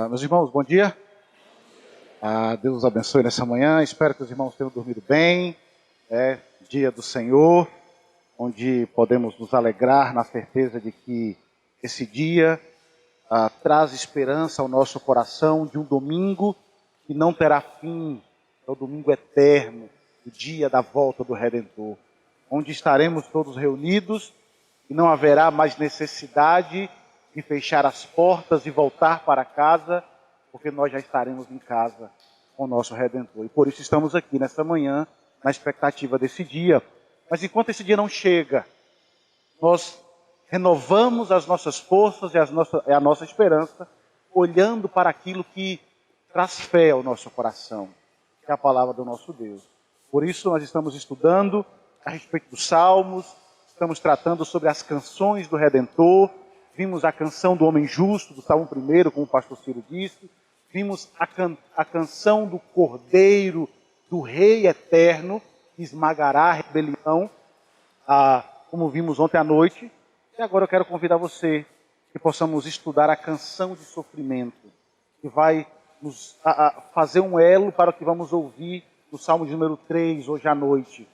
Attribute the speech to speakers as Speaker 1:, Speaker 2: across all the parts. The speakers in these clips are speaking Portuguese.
Speaker 1: Meus irmãos, bom dia. Deus os abençoe nessa manhã. Espero que os irmãos tenham dormido bem. É dia do Senhor, onde podemos nos alegrar na certeza de que esse dia traz esperança ao nosso coração de um domingo que não terá fim. É o domingo eterno, o dia da volta do Redentor, onde estaremos todos reunidos e não haverá mais necessidade de fechar as portas e voltar para casa, porque nós já estaremos em casa com o nosso Redentor. E por isso estamos aqui nessa manhã, na expectativa desse dia. Mas enquanto esse dia não chega, nós renovamos as nossas forças e a nossa esperança, olhando para aquilo que traz fé ao nosso coração, que é a palavra do nosso Deus. Por isso nós estamos estudando a respeito dos Salmos, estamos tratando sobre as canções do Redentor. Vimos a canção do homem justo, do Salmo 1, como o pastor Ciro disse. Vimos a canção do Cordeiro, do Rei Eterno, que esmagará a rebelião, como vimos ontem à noite. E agora eu quero convidar você que possamos estudar a canção de sofrimento, que vai nos fazer um elo para o que vamos ouvir no Salmo de número 3, hoje à noite.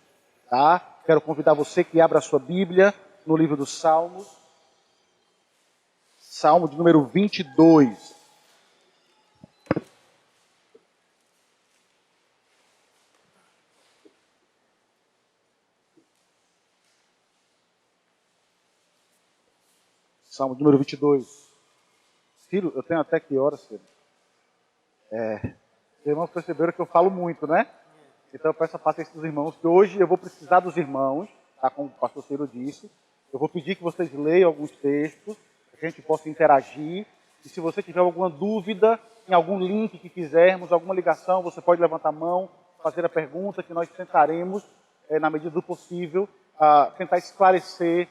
Speaker 1: Tá? Quero convidar você que abra a sua Bíblia no livro dos Salmos. Salmo de número 22. Salmo de número 22. Ciro, eu tenho até que horas, Ciro? Os irmãos perceberam que eu falo muito, né? Então eu peço a paciência dos irmãos, que hoje eu vou precisar dos irmãos, tá? Como o pastor Ciro disse. Eu vou pedir que vocês leiam alguns textos, que a gente possa interagir. E se você tiver alguma dúvida, em algum link que fizermos, alguma ligação, você pode levantar a mão, fazer a pergunta, que nós tentaremos, na medida do possível, tentar esclarecer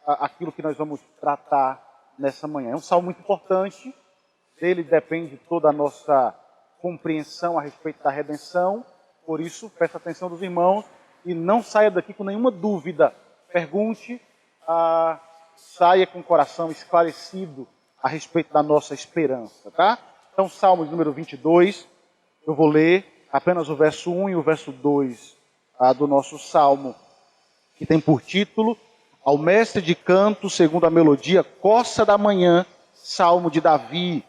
Speaker 1: aquilo que nós vamos tratar nessa manhã. É um salmo muito importante, dele depende toda a nossa compreensão a respeito da redenção. Por isso, peço a atenção dos irmãos e não saia daqui com nenhuma dúvida. Pergunte, saia com o coração esclarecido a respeito da nossa esperança, tá? Então, Salmo de número 22, eu vou ler apenas o verso 1 e o verso 2 do nosso Salmo, que tem por título: Ao mestre de canto, segundo a melodia, coça da manhã, Salmo de Davi.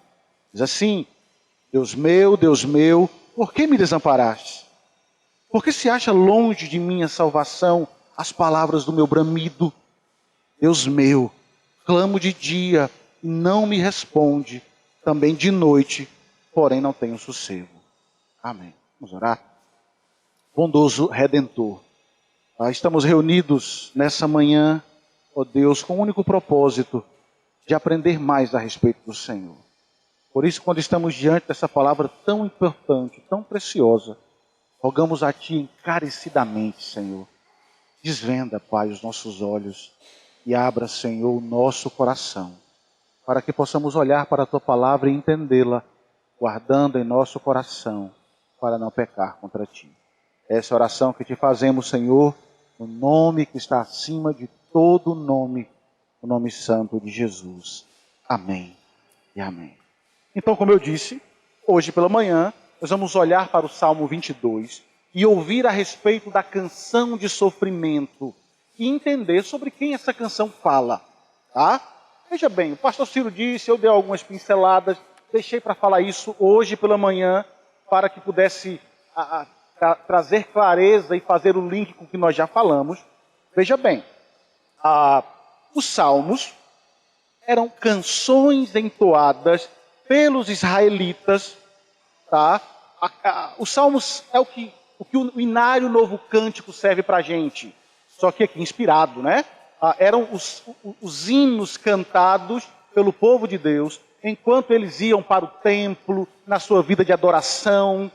Speaker 1: Diz assim: Deus meu, por que me desamparaste? Por que se acha longe de mim a salvação, as palavras do meu bramido? Deus meu, clamo de dia e não me responde, também de noite, porém não tenho sossego. Amém. Vamos orar. Bondoso Redentor, estamos reunidos nessa manhã, ó Deus, com o único propósito de aprender mais a respeito do Senhor. Por isso, quando estamos diante dessa palavra tão importante, tão preciosa, rogamos a Ti encarecidamente, Senhor. Desvenda, Pai, os nossos olhos e abra, Senhor, o nosso coração, para que possamos olhar para a Tua palavra e entendê-la, guardando em nosso coração, para não pecar contra Ti. Essa oração que Te fazemos, Senhor, no nome que está acima de todo nome, o nome santo de Jesus. Amém e amém. Então, como eu disse, hoje pela manhã, nós vamos olhar para o Salmo 22 e ouvir a respeito da canção de sofrimento e entender sobre quem essa canção fala, tá? Veja bem, o pastor Ciro disse, eu dei algumas pinceladas, deixei para falar isso hoje pela manhã, para que pudesse trazer clareza e fazer o link com o que nós já falamos. Veja bem, os Salmos eram canções entoadas pelos israelitas, tá? Os Salmos é o que o Inário Novo Cântico serve para a gente, só que aqui inspirado, né? Eram os hinos cantados pelo povo de Deus, enquanto eles iam para o templo, na sua vida de adoração.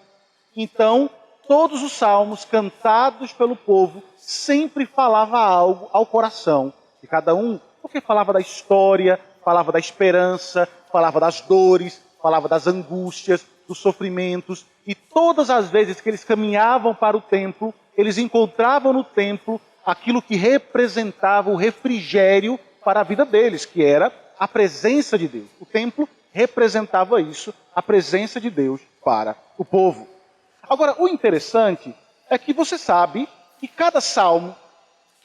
Speaker 1: Então, todos os salmos cantados pelo povo sempre falava algo ao coração de cada um, porque falava da história, falava da esperança, falava das dores, falava das angústias, dos sofrimentos. E todas as vezes que eles caminhavam para o templo, eles encontravam no templo aquilo que representava o refrigério para a vida deles, que era a presença de Deus. O templo representava isso, a presença de Deus para o povo. Agora, o interessante é que você sabe que cada salmo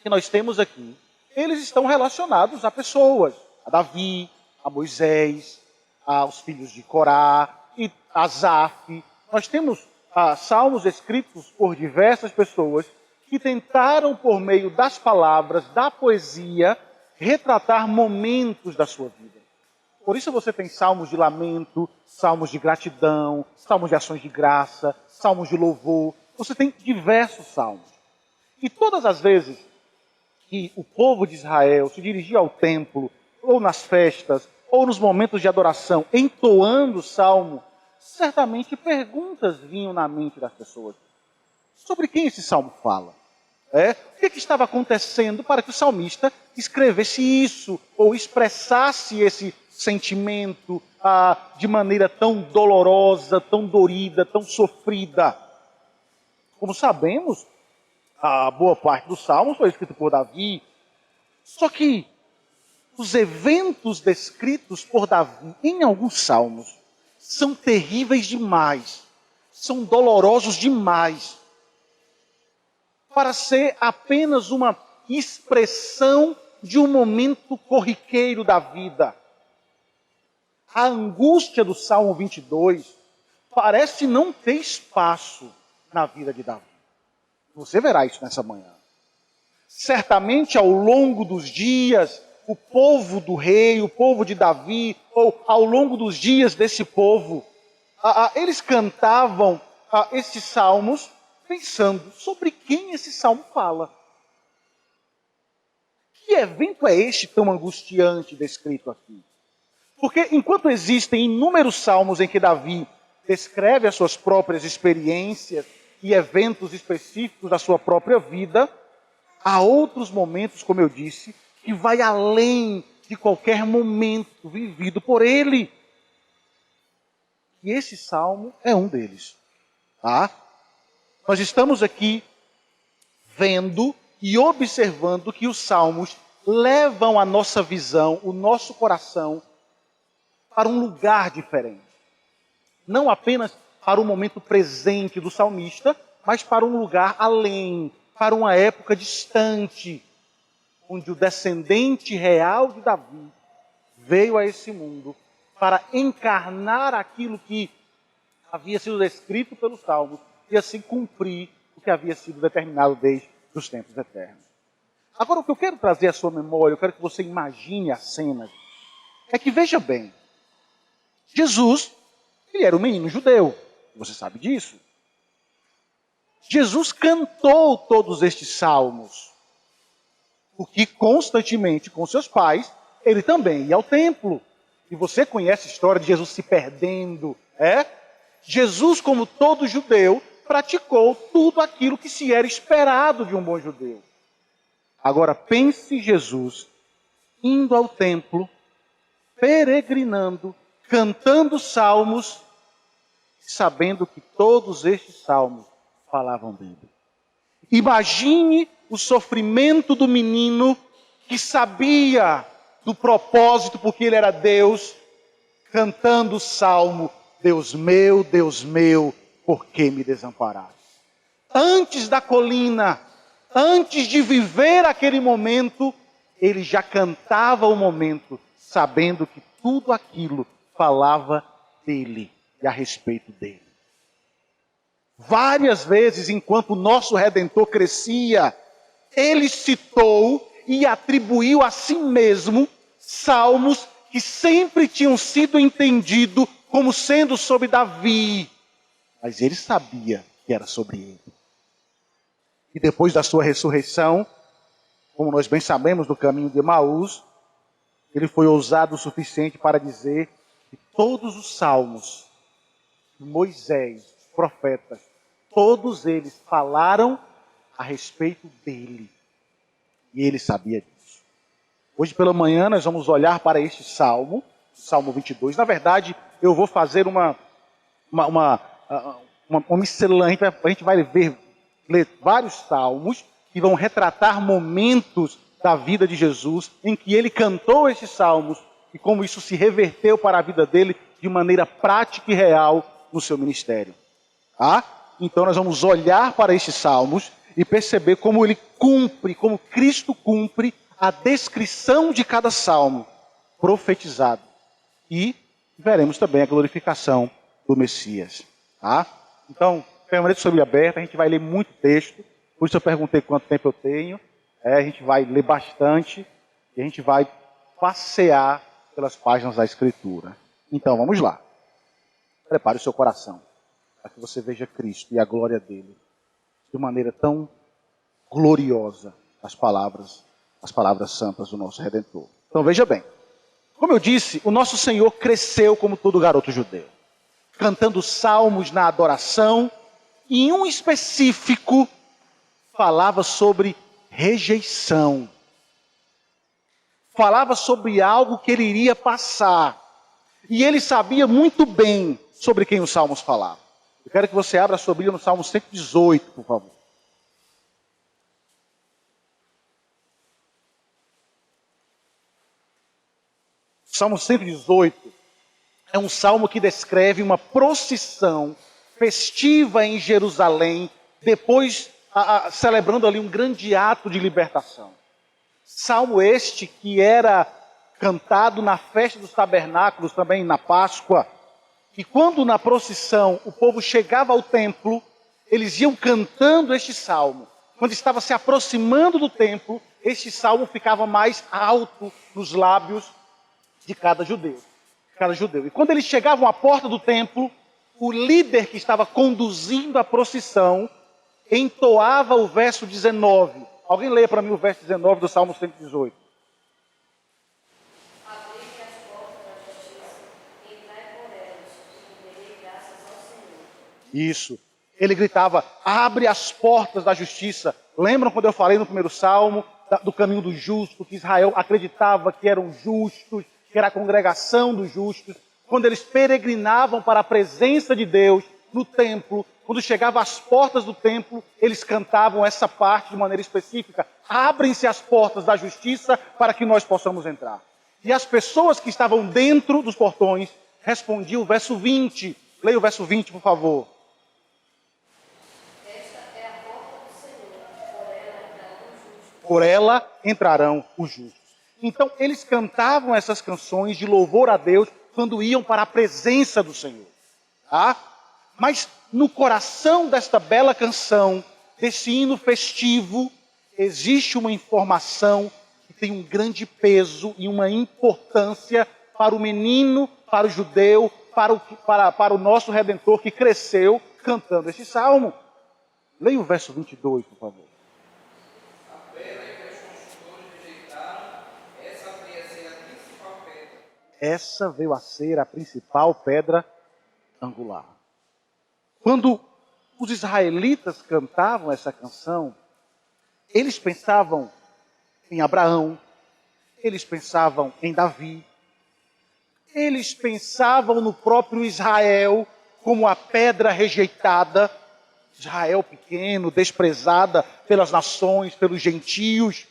Speaker 1: que nós temos aqui, eles estão relacionados a pessoas, a Davi, a Moisés, aos filhos de Corá e a Asaf. Nós temos salmos escritos por diversas pessoas que tentaram, por meio das palavras, da poesia, retratar momentos da sua vida. Por isso você tem salmos de lamento, salmos de gratidão, salmos de ações de graça, salmos de louvor. Você tem diversos salmos. E todas as vezes que o povo de Israel se dirigia ao templo, ou nas festas, ou nos momentos de adoração, entoando o salmo, certamente perguntas vinham na mente das pessoas. Sobre quem esse salmo fala? O que estava acontecendo para que o salmista escrevesse isso, ou expressasse esse sentimento de maneira tão dolorosa, tão dorida, tão sofrida? Como sabemos, a boa parte dos salmos foi escrito por Davi, só que os eventos descritos por Davi em alguns salmos são terríveis demais, são dolorosos demais, para ser apenas uma expressão de um momento corriqueiro da vida. A angústia do Salmo 22 parece não ter espaço na vida de Davi. Você verá isso nessa manhã. Certamente ao longo dos dias, o povo do rei, o povo de Davi, ou ao longo dos dias desse povo, eles cantavam esses salmos pensando sobre quem esse salmo fala. Que evento é este tão angustiante descrito aqui? Porque enquanto existem inúmeros salmos em que Davi descreve as suas próprias experiências e eventos específicos da sua própria vida, há outros momentos, como eu disse, que vai além de qualquer momento vivido por ele. E esse salmo é um deles. Tá? Nós estamos aqui vendo e observando que os salmos levam a nossa visão, o nosso coração, para um lugar diferente. Não apenas para o momento presente do salmista, mas para um lugar além, para uma época distante, onde o descendente real de Davi veio a esse mundo para encarnar aquilo que havia sido descrito pelos salmos e assim cumprir o que havia sido determinado desde os tempos eternos. Agora, o que eu quero trazer à sua memória, eu quero que você imagine a cena, é que, veja bem, Jesus, ele era um menino judeu, você sabe disso. Jesus cantou todos estes salmos, porque constantemente com seus pais, ele também ia ao templo. E você conhece a história de Jesus se perdendo, Jesus, como todo judeu, praticou tudo aquilo que se era esperado de um bom judeu. Agora pense Jesus indo ao templo, peregrinando, cantando salmos, sabendo que todos estes salmos falavam dele. Imagine o sofrimento do menino que sabia do propósito, porque ele era Deus, cantando o salmo: Deus meu, por que me desamparaste? Antes da colina, antes de viver aquele momento, ele já cantava o momento, sabendo que tudo aquilo falava dele e a respeito dele. Várias vezes, enquanto o nosso Redentor crescia, ele citou e atribuiu a si mesmo salmos que sempre tinham sido entendidos como sendo sobre Davi. Mas ele sabia que era sobre ele. E depois da sua ressurreição, como nós bem sabemos do caminho de Emaús, ele foi ousado o suficiente para dizer que todos os salmos, Moisés, os profetas, todos eles falaram a respeito dele. E ele sabia disso. Hoje pela manhã nós vamos olhar para este salmo, Salmo 22. Na verdade, eu vou fazer uma miscelânea. A gente vai ler vários salmos que vão retratar momentos da vida de Jesus em que ele cantou esses salmos e como isso se reverteu para a vida dele de maneira prática e real no seu ministério. Tá? Então nós vamos olhar para estes salmos e perceber como ele cumpre, como Cristo cumpre a descrição de cada salmo profetizado. E veremos também a glorificação do Messias. Tá? Então, permaneça com a Bíblia aberta, a gente vai ler muito texto, por isso eu perguntei quanto tempo eu tenho. A gente vai ler bastante e a gente vai passear pelas páginas da Escritura. Então, vamos lá. Prepare o seu coração para que você veja Cristo e a glória dele de maneira tão gloriosa, as palavras santas do nosso Redentor. Então, veja bem. Como eu disse, o nosso Senhor cresceu como todo garoto judeu, cantando salmos na adoração, e em um específico falava sobre rejeição. Falava sobre algo que ele iria passar. E ele sabia muito bem sobre quem os salmos falavam. Eu quero que você abra a sua Bíblia no Salmo 118, por favor. Salmo 118 é um salmo que descreve uma procissão festiva em Jerusalém, depois celebrando ali um grande ato de libertação. Salmo este que era cantado na festa dos tabernáculos, também na Páscoa. E quando na procissão o povo chegava ao templo, eles iam cantando este salmo. Quando estava se aproximando do templo, este salmo ficava mais alto nos lábios de cada judeu. E quando eles chegavam à porta do templo, o líder que estava conduzindo a procissão entoava o verso 19. Alguém leia para mim o verso 19 do Salmo 118.
Speaker 2: Abri as portas da justiça, entrai por elas, e renderei graças ao Senhor.
Speaker 1: Isso. Ele gritava, abre as portas da justiça. Lembram quando eu falei no primeiro salmo do caminho do justo, que Israel acreditava que eram justos, que era a congregação dos justos? Quando eles peregrinavam para a presença de Deus no templo, quando chegavam às portas do templo, eles cantavam essa parte de maneira específica. Abrem-se as portas da justiça para que nós possamos entrar. E as pessoas que estavam dentro dos portões respondiam o verso 20. Leia o verso 20, por favor.
Speaker 2: Esta é a porta do Senhor,
Speaker 1: Por ela entrarão os justos. Então, eles cantavam essas canções de louvor a Deus quando iam para a presença do Senhor. Tá? Mas no coração desta bela canção, desse hino festivo, existe uma informação que tem um grande peso e uma importância para o menino, para o judeu, para o nosso Redentor que cresceu cantando esse salmo. Leia o verso 22, por favor. Essa veio a ser a principal pedra angular. Quando os israelitas cantavam essa canção, eles pensavam em Abraão, eles pensavam em Davi, eles pensavam no próprio Israel como a pedra rejeitada, Israel pequeno, desprezada pelas nações, pelos gentios.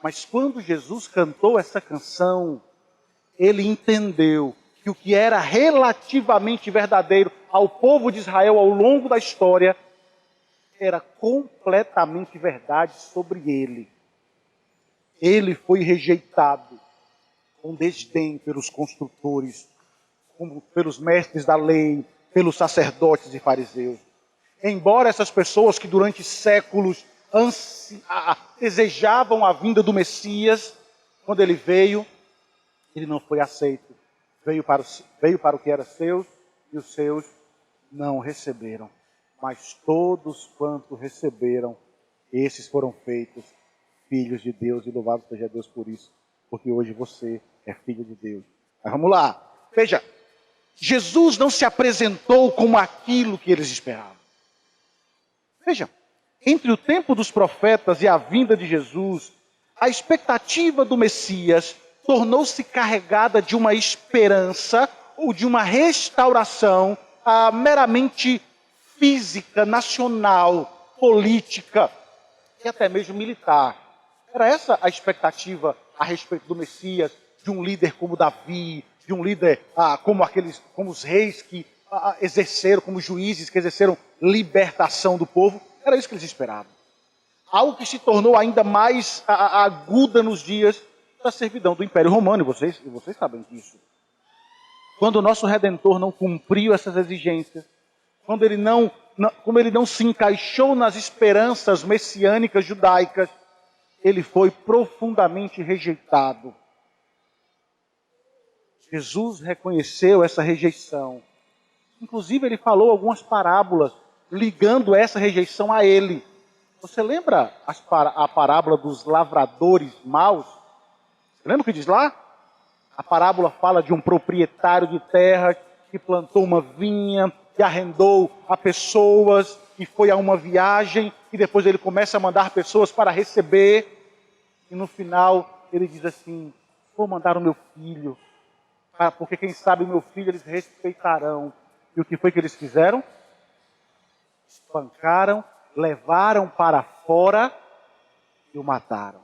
Speaker 1: Mas quando Jesus cantou essa canção, ele entendeu que o que era relativamente verdadeiro ao povo de Israel ao longo da história era completamente verdade sobre ele. Ele foi rejeitado com desdém pelos construtores, como pelos mestres da lei, pelos sacerdotes e fariseus. Embora essas pessoas que durante séculos desejavam a vinda do Messias, quando ele veio, ele não foi aceito. Veio para o que era seus, e os seus não receberam. Mas todos quanto receberam, esses foram feitos filhos de Deus, e louvado seja Deus por isso, porque hoje você é filho de Deus. Mas vamos lá, veja, Jesus não se apresentou como aquilo que eles esperavam. Veja, entre o tempo dos profetas e a vinda de Jesus, a expectativa do Messias tornou-se carregada de uma esperança ou de uma restauração meramente física, nacional, política e até mesmo militar. Era essa a expectativa a respeito do Messias de um líder como Davi, de um líder como os reis que exerceram, como juízes que exerceram libertação do povo. Era isso que eles esperavam. Algo que se tornou ainda mais aguda nos dias da servidão do Império Romano, e vocês sabem disso. Quando o nosso Redentor não cumpriu essas exigências, como ele não se encaixou nas esperanças messiânicas judaicas, ele foi profundamente rejeitado. Jesus reconheceu essa rejeição. Inclusive, ele falou algumas parábolas ligando essa rejeição a ele. Você lembra a parábola dos lavradores maus? Você lembra o que diz lá? A parábola fala de um proprietário de terra que plantou uma vinha, que arrendou a pessoas, e foi a uma viagem, e depois ele começa a mandar pessoas para receber. E no final ele diz assim: vou mandar o meu filho, porque quem sabe o meu filho eles respeitarão. E o que foi que eles fizeram? Espancaram, levaram para fora e o mataram.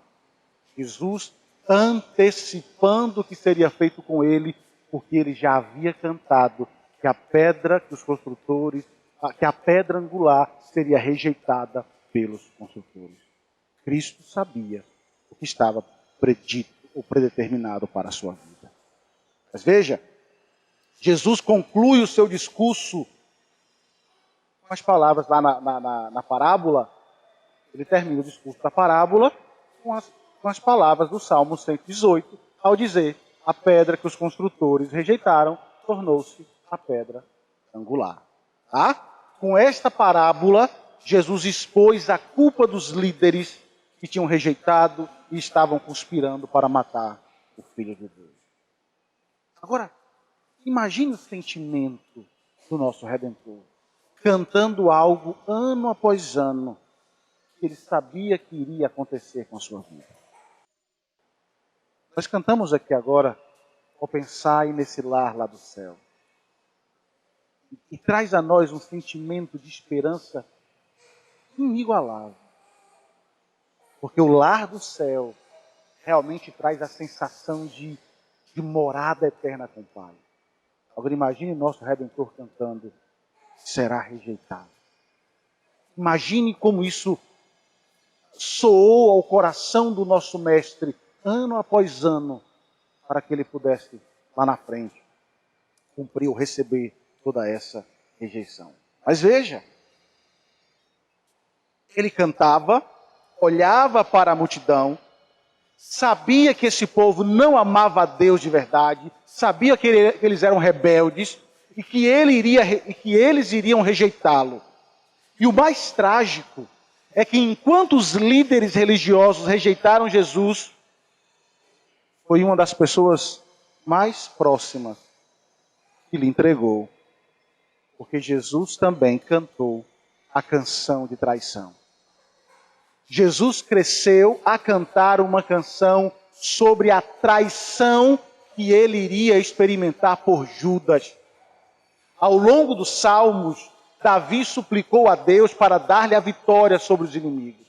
Speaker 1: Jesus antecipando o que seria feito com ele, porque ele já havia cantado que a pedra que os construtores, que a pedra angular seria rejeitada pelos construtores. Cristo sabia o que estava predito ou predeterminado para a sua vida. Mas veja, Jesus conclui o seu discurso com as palavras lá na parábola. Ele termina o discurso da parábola com as palavras do Salmo 118, ao dizer: a pedra que os construtores rejeitaram tornou-se a pedra angular. Tá? Com esta parábola, Jesus expôs a culpa dos líderes que tinham rejeitado e estavam conspirando para matar o Filho de Deus. Agora, imagine o sentimento do nosso Redentor, cantando algo ano após ano, que ele sabia que iria acontecer com a sua vida. Nós cantamos aqui agora, ao pensar nesse lar lá do céu. E traz a nós um sentimento de esperança inigualável. Porque o lar do céu realmente traz a sensação de morada eterna com o Pai. Agora imagine nosso Redentor cantando: será rejeitado. Imagine como isso soou ao coração do nosso Mestre, ano após ano, para que ele pudesse, lá na frente, cumprir ou receber toda essa rejeição. Mas veja, ele cantava, olhava para a multidão, sabia que esse povo não amava a Deus de verdade, sabia que eles eram rebeldes e que eles iriam rejeitá-lo. E o mais trágico é que enquanto os líderes religiosos rejeitaram Jesus, foi uma das pessoas mais próximas que lhe entregou. Porque Jesus também cantou a canção de traição. Jesus cresceu a cantar uma canção sobre a traição que ele iria experimentar por Judas. Ao longo dos Salmos, Davi suplicou a Deus para dar-lhe a vitória sobre os inimigos.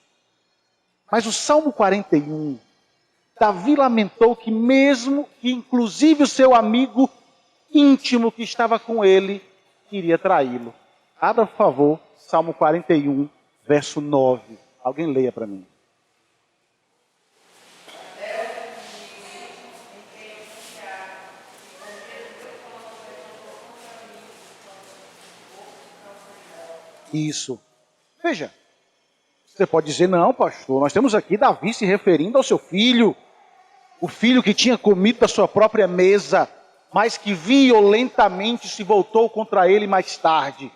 Speaker 1: Mas o Salmo 41, Davi lamentou que inclusive o seu amigo íntimo que estava com ele, iria traí-lo. Abra, por favor, Salmo 41, verso 9. Alguém leia para mim. Isso. Veja, você pode dizer: não, pastor, nós temos aqui Davi se referindo ao seu filho, o filho que tinha comido da sua própria mesa, mas que violentamente se voltou contra ele mais tarde.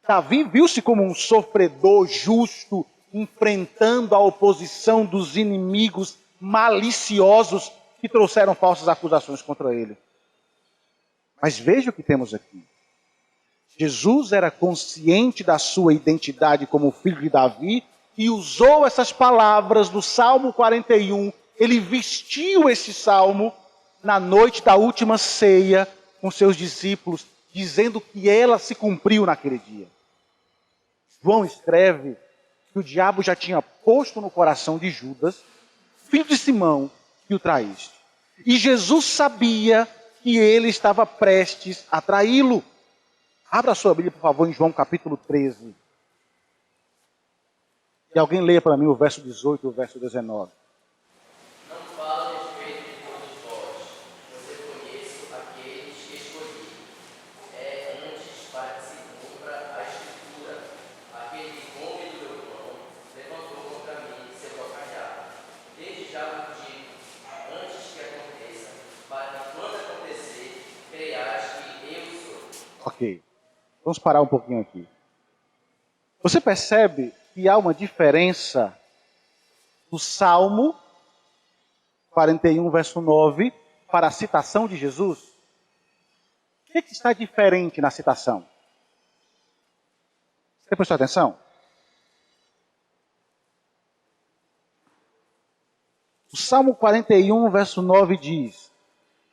Speaker 1: Davi viu-se como um sofredor justo, enfrentando a oposição dos inimigos maliciosos que trouxeram falsas acusações contra ele. Mas veja o que temos aqui. Jesus era consciente da sua identidade como filho de Davi e usou essas palavras do Salmo 41. Ele vestiu esse salmo na noite da última ceia com seus discípulos, dizendo que ela se cumpriu naquele dia. João escreve que o diabo já tinha posto no coração de Judas, filho de Simão, que o traíste. E Jesus sabia que ele estava prestes a traí-lo. Abra sua Bíblia, por favor, em João capítulo 13. E alguém leia para mim o verso 18 e o verso 19.
Speaker 3: Não falo a respeito de todos vós, pois eu conheço aqueles que escolhi. É antes para que se cumpra a Escritura. Aquele que come do meu pão levantou contra mim seu calcanhar. Desde já vos digo, antes que aconteça, para que quando acontecer, creiais que eu sou.
Speaker 1: Ok, vamos parar um pouquinho aqui. Você percebe que há uma diferença do Salmo 41, verso 9, para a citação de Jesus? O que está diferente na citação? Você prestou atenção? O Salmo 41, verso 9 diz: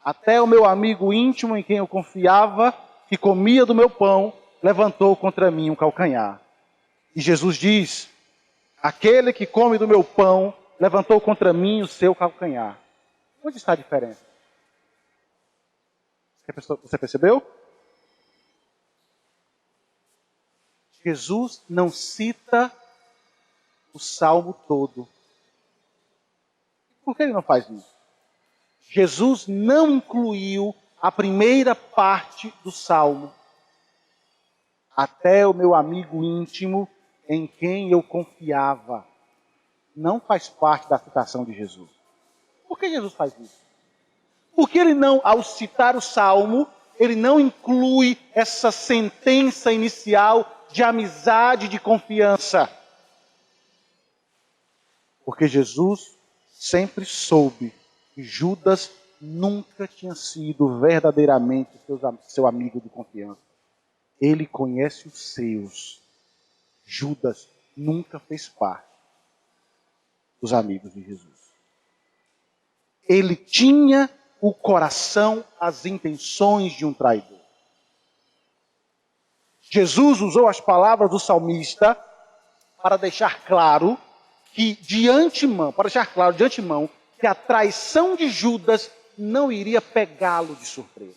Speaker 1: até o meu amigo íntimo em quem eu confiava, que comia do meu pão, levantou contra mim um calcanhar. E Jesus diz: aquele que come do meu pão, levantou contra mim o seu calcanhar. Onde está a diferença? Você percebeu? Jesus não cita o salmo todo. Por que ele não faz isso? Jesus não incluiu a primeira parte do salmo. Até o meu amigo íntimo em quem eu confiava. Não faz parte da citação de Jesus. Por que Jesus faz isso? Porque ele não, ao citar o salmo, ele não inclui essa sentença inicial de amizade, de confiança. Porque Jesus sempre soube que Judas nunca tinha sido verdadeiramente seu amigo de confiança. Ele conhece os seus. Judas nunca fez parte dos amigos de Jesus. Ele tinha o coração, as intenções de um traidor. Jesus usou as palavras do salmista para deixar claro que de antemão, que a traição de Judas não iria pegá-lo de surpresa.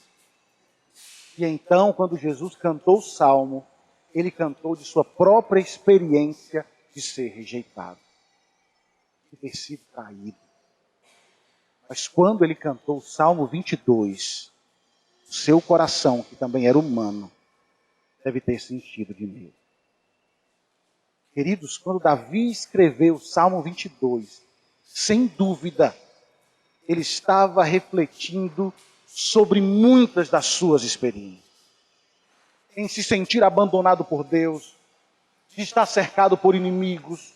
Speaker 1: E então, quando Jesus cantou o salmo, ele cantou de sua própria experiência de ser rejeitado, de ter sido traído. Mas quando ele cantou o Salmo 22, o seu coração, que também era humano, deve ter sentido de medo. Queridos, quando Davi escreveu o Salmo 22, sem dúvida, ele estava refletindo sobre muitas das suas experiências. Em se sentir abandonado por Deus, de estar cercado por inimigos,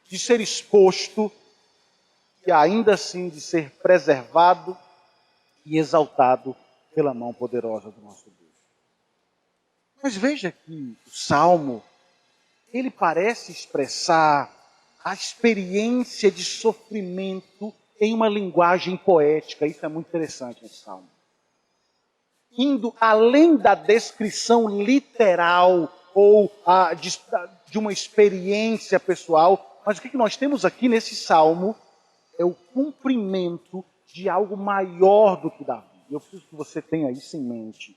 Speaker 1: de ser exposto, e ainda assim de ser preservado e exaltado pela mão poderosa do nosso Deus. Mas veja que o Salmo, ele parece expressar a experiência de sofrimento em uma linguagem poética. Isso é muito interessante nesse Salmo. Indo além da descrição literal ou de uma experiência pessoal, mas o que nós temos aqui nesse Salmo é o cumprimento de algo maior do que Davi. Eu preciso que você tenha isso em mente.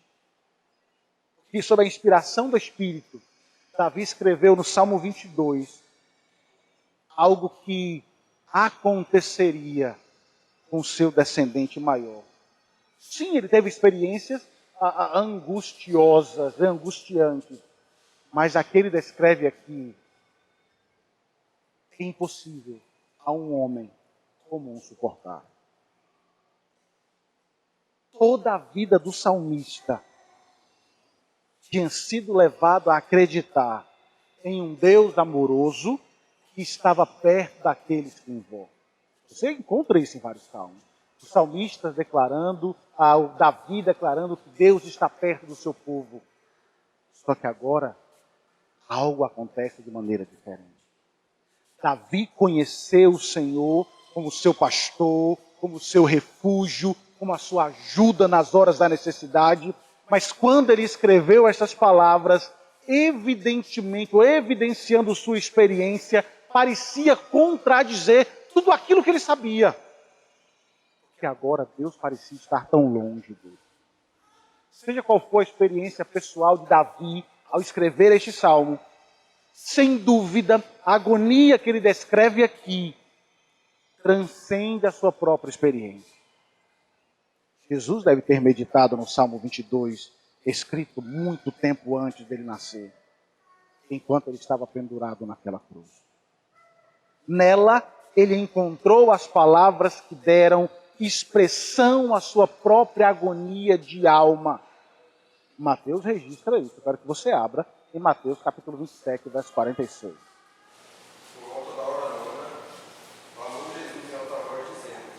Speaker 1: E sob a inspiração do Espírito, Davi escreveu no Salmo 22 algo que aconteceria com seu descendente maior. Sim, ele teve experiências angustiosas, angustiantes, mas aquele descreve aqui é impossível a um homem comum suportar. Toda a vida do salmista tinha sido levado a acreditar em um Deus amoroso que estava perto daqueles que o invocam. Você encontra isso em vários salmos. Os salmistas declarando, Davi declarando que Deus está perto do seu povo. Só que agora algo acontece de maneira diferente. Davi conheceu o Senhor como seu pastor, como seu refúgio, como a sua ajuda nas horas da necessidade. Mas quando ele escreveu estas palavras, evidentemente, ou evidenciando sua experiência, parecia contradizer tudo aquilo que ele sabia. que agora Deus parecia estar tão longe dele. Seja qual for a experiência pessoal de Davi ao escrever este salmo, sem dúvida, a agonia que ele descreve aqui transcende a sua própria experiência. Jesus deve ter meditado no Salmo 22, escrito muito tempo antes dele nascer, enquanto ele estava pendurado naquela cruz. Nela, ele encontrou as palavras que deram expressão à sua própria agonia de alma. Mateus registra isso. Eu quero que você abra em Mateus capítulo 27, verso 46.
Speaker 4: Por volta da hora nona, clamou Jesus em alta voz, dizendo: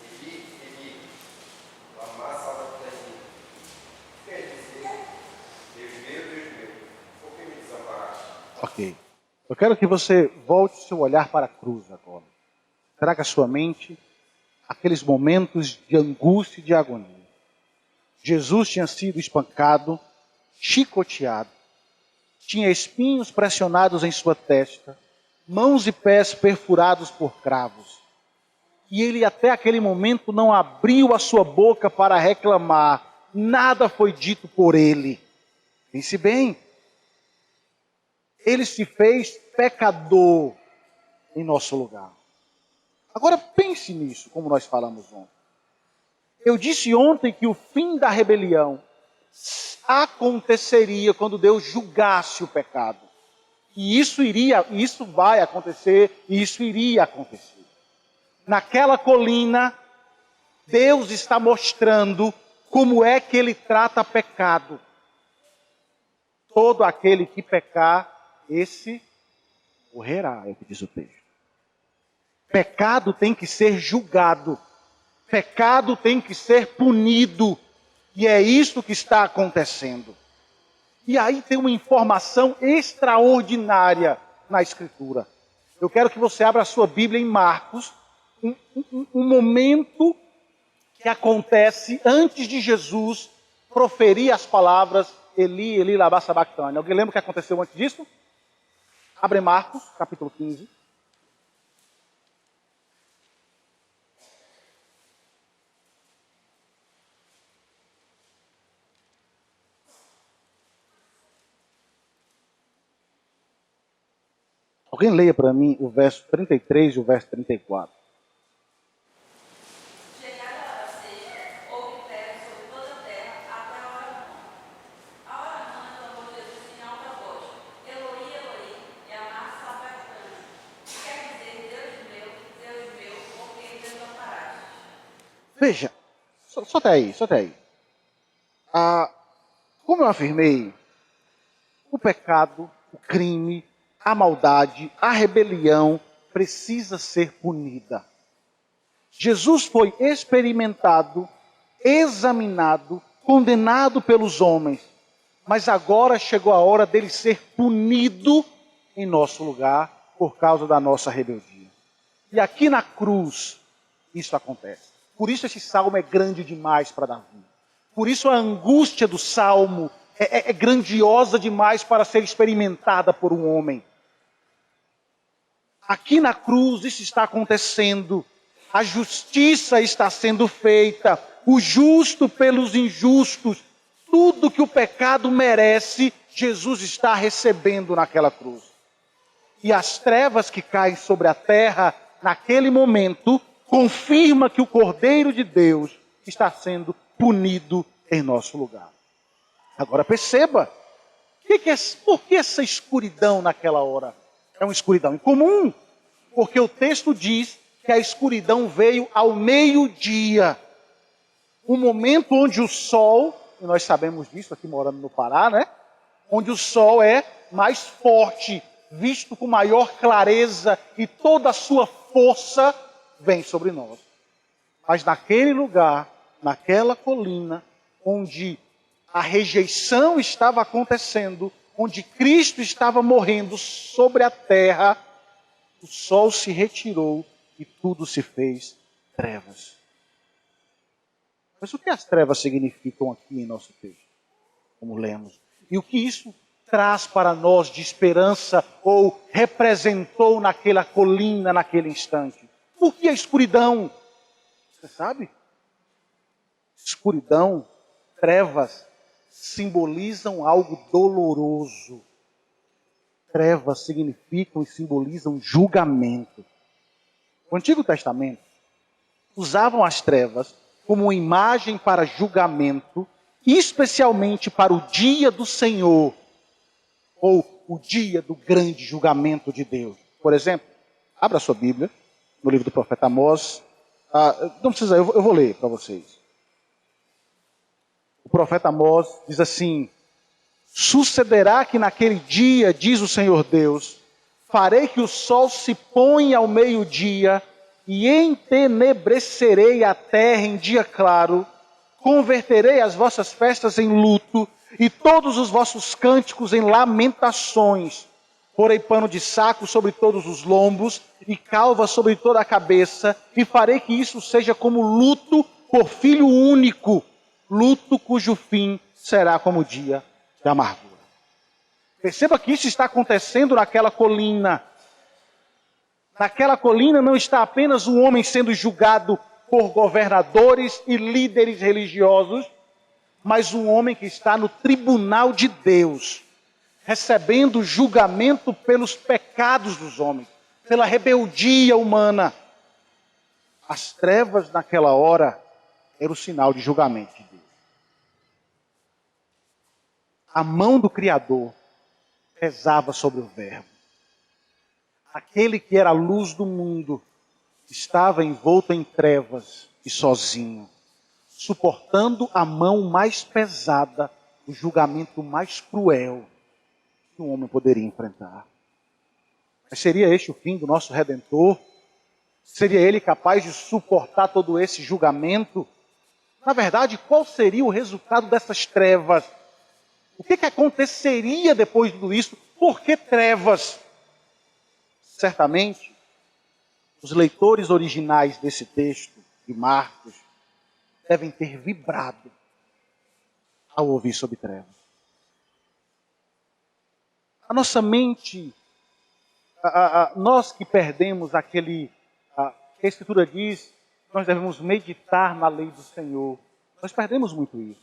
Speaker 4: Eli, Eli, lama sabachthani. Quer dizer, Deus meu, por que me desamparaste?
Speaker 1: Ok. Eu quero que você volte seu olhar para a cruz agora. Traga à sua mente aqueles momentos de angústia e de agonia. Jesus tinha sido espancado, chicoteado, tinha espinhos pressionados em sua testa, mãos e pés perfurados por cravos. E ele até aquele momento não abriu a sua boca para reclamar. Nada foi dito por ele. Pense bem. Ele se fez pecador em nosso lugar. Agora pense nisso, como nós falamos ontem. Eu disse ontem que o fim da rebelião aconteceria quando Deus julgasse o pecado. E isso vai acontecer, e isso iria acontecer. Naquela colina, Deus está mostrando como é que ele trata pecado. Todo aquele que pecar, esse morrerá, é o que diz o texto. Pecado tem que ser julgado. Pecado tem que ser punido. E é isso que está acontecendo. E aí tem uma informação extraordinária na Escritura. Eu quero que você abra a sua Bíblia em Marcos. Um momento que acontece antes de Jesus proferir as palavras Eli, Eli, lama sabachthani. Alguém lembra o que aconteceu antes disso? Abre Marcos, capítulo 15. Alguém leia para mim o verso 33 e o verso 34.
Speaker 2: Chegada a hora sexta, houve trevas sobre toda a terra até a hora nona. A hora nona clamou Jesus em alta voz: Eloi, Eloi, lama sabachthani. Que quer dizer, Deus meu, por que me desamparaste?
Speaker 1: Veja, só até aí. Como eu afirmei, o pecado, o crime, a maldade, a rebelião precisa ser punida. Jesus foi experimentado, examinado, condenado pelos homens, mas agora chegou a hora dele ser punido em nosso lugar por causa da nossa rebeldia. E aqui na cruz isso acontece. Por isso esse salmo é grande demais para Davi. Por isso a angústia do salmo é grandiosa demais para ser experimentada por um homem. Aqui na cruz isso está acontecendo. A justiça está sendo feita. O justo pelos injustos. Tudo que o pecado merece, Jesus está recebendo naquela cruz. E as trevas que caem sobre a terra, naquele momento, confirma que o Cordeiro de Deus está sendo punido em nosso lugar. Agora perceba, por que essa escuridão naquela hora? É uma escuridão incomum, porque o texto diz que a escuridão veio ao meio-dia. Um momento onde o sol, e nós sabemos disso aqui morando no Pará, né? Onde o sol é mais forte, visto com maior clareza e toda a sua força vem sobre nós. Mas naquele lugar, naquela colina, onde a rejeição estava acontecendo, onde Cristo estava morrendo sobre a terra, o sol se retirou e tudo se fez trevas. Mas o que as trevas significam aqui em nosso texto? Como lemos. E o que isso traz para nós de esperança ou representou naquela colina, naquele instante? Por que a escuridão? Você sabe? Escuridão, trevas, simbolizam algo doloroso. Trevas significam e simbolizam julgamento. O Antigo Testamento usavam as trevas como uma imagem para julgamento, especialmente para o dia do Senhor, ou o dia do grande julgamento de Deus. Por exemplo, abra sua Bíblia, no livro do profeta Amós. Não precisa, eu vou ler para vocês. O profeta Amós diz assim: sucederá que naquele dia, diz o Senhor Deus, farei que o sol se ponha ao meio-dia e entenebrecerei a terra em dia claro, converterei as vossas festas em luto e todos os vossos cânticos em lamentações. Porei pano de saco sobre todos os lombos e calva sobre toda a cabeça, e farei que isso seja como luto por filho único, luto cujo fim será como o dia da amargura. Perceba que isso está acontecendo naquela colina. Naquela colina não está apenas um homem sendo julgado por governadores e líderes religiosos, mas um homem que está no tribunal de Deus, recebendo julgamento pelos pecados dos homens, pela rebeldia humana. As trevas naquela hora eram o sinal de julgamento de Deus. A mão do Criador pesava sobre o Verbo. Aquele que era a luz do mundo estava envolto em trevas e sozinho, suportando a mão mais pesada, o julgamento mais cruel que um homem poderia enfrentar. Mas seria este o fim do nosso Redentor? Seria ele capaz de suportar todo esse julgamento? Na verdade, qual seria o resultado dessas trevas? O que aconteceria depois de tudo isso? Por que trevas? Certamente, os leitores originais desse texto, de Marcos, devem ter vibrado ao ouvir sobre trevas. A nossa mente, nós que perdemos aquele, que a Escritura diz, nós devemos meditar na lei do Senhor. Nós perdemos muito isso.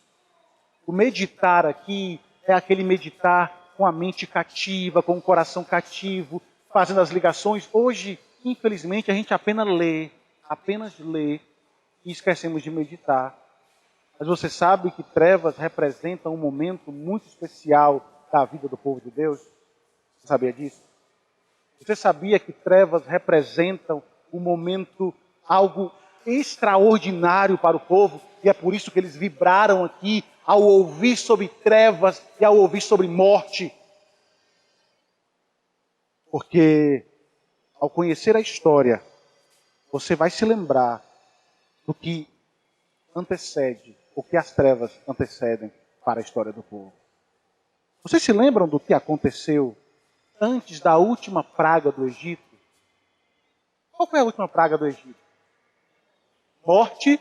Speaker 1: O meditar aqui é aquele meditar com a mente cativa, com o coração cativo, fazendo as ligações. Hoje, infelizmente, a gente apenas lê e esquecemos de meditar. Mas você sabe que trevas representam um momento muito especial da vida do povo de Deus? Você sabia disso? Você sabia que trevas representam um momento, algo extraordinário para o povo? E é por isso que eles vibraram aqui ao ouvir sobre trevas e ao ouvir sobre morte. Porque ao conhecer a história, você vai se lembrar do que antecede, o que as trevas antecedem para a história do povo. Vocês se lembram do que aconteceu antes da última praga do Egito? Qual foi a última praga do Egito? Morte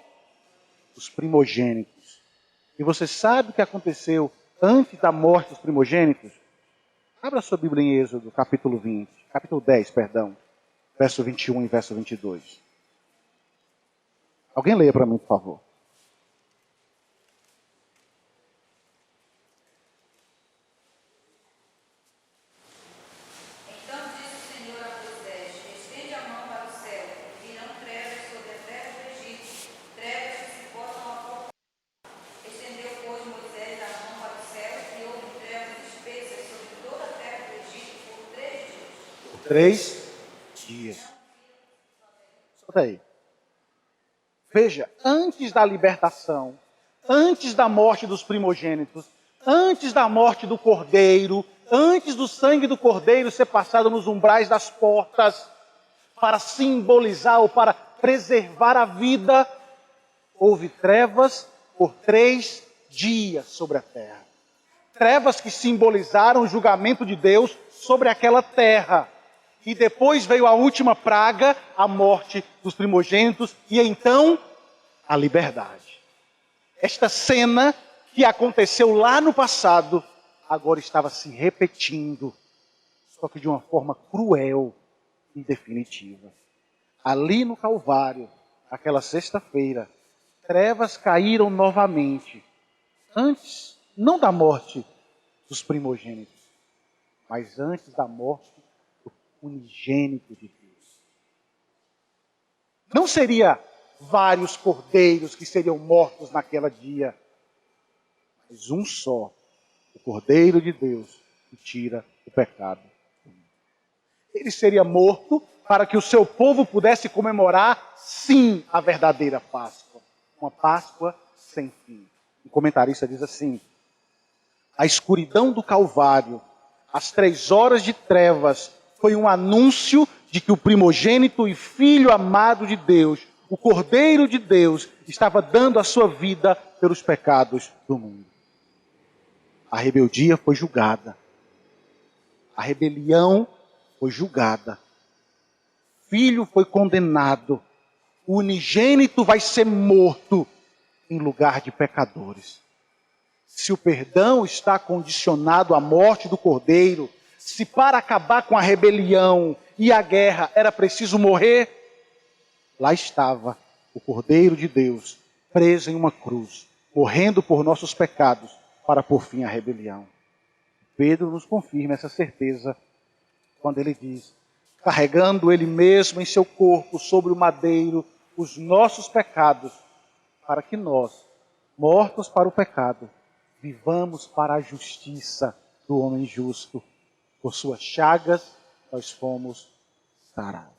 Speaker 1: dos primogênitos. E você sabe o que aconteceu antes da morte dos primogênitos? Abra sua Bíblia em Êxodo, capítulo 10, verso 21 e verso 22. Alguém leia para mim, por favor.
Speaker 2: Então disse o Senhor a Moisés: estende a mão para o céu, e virão trevas sobre a terra do Egito, trevas que se possam aportar. Estendeu, pois, Moisés a mão para o céu, e houve trevas espessas sobre toda a terra do Egito por 3 dias.
Speaker 1: Por 3 dias. Escuta aí. Veja, antes da libertação, antes da morte dos primogênitos, antes da morte do cordeiro, antes do sangue do cordeiro ser passado nos umbrais das portas, para simbolizar ou para preservar a vida, houve trevas por 3 dias sobre a terra. Trevas que simbolizaram o julgamento de Deus sobre aquela terra. E depois veio a última praga, a morte dos primogênitos, e então a liberdade. Esta cena que aconteceu lá no passado, agora estava se repetindo, só que de uma forma cruel e definitiva. Ali no Calvário, aquela sexta-feira, trevas caíram novamente. Antes, não da morte dos primogênitos, mas antes da morte do unigênito de Deus. Não seria vários cordeiros que seriam mortos naquele dia, mas um só, o Cordeiro de Deus, que tira o pecado. Ele seria morto para que o seu povo pudesse comemorar, sim, a verdadeira Páscoa. Uma Páscoa sem fim. Um comentarista diz assim: a escuridão do Calvário, as 3 horas de trevas, foi um anúncio de que o primogênito e filho amado de Deus, o Cordeiro de Deus, estava dando a sua vida pelos pecados do mundo. A rebeldia foi julgada. A rebelião foi julgada. Filho foi condenado. O unigênito vai ser morto em lugar de pecadores. Se o perdão está condicionado à morte do Cordeiro, se para acabar com a rebelião e a guerra era preciso morrer, lá estava o Cordeiro de Deus, preso em uma cruz, morrendo por nossos pecados, para pôr fim à rebelião. Pedro nos confirma essa certeza quando ele diz: carregando ele mesmo em seu corpo sobre o madeiro os nossos pecados, para que nós, mortos para o pecado, vivamos para a justiça do homem justo. Por suas chagas nós fomos sarados.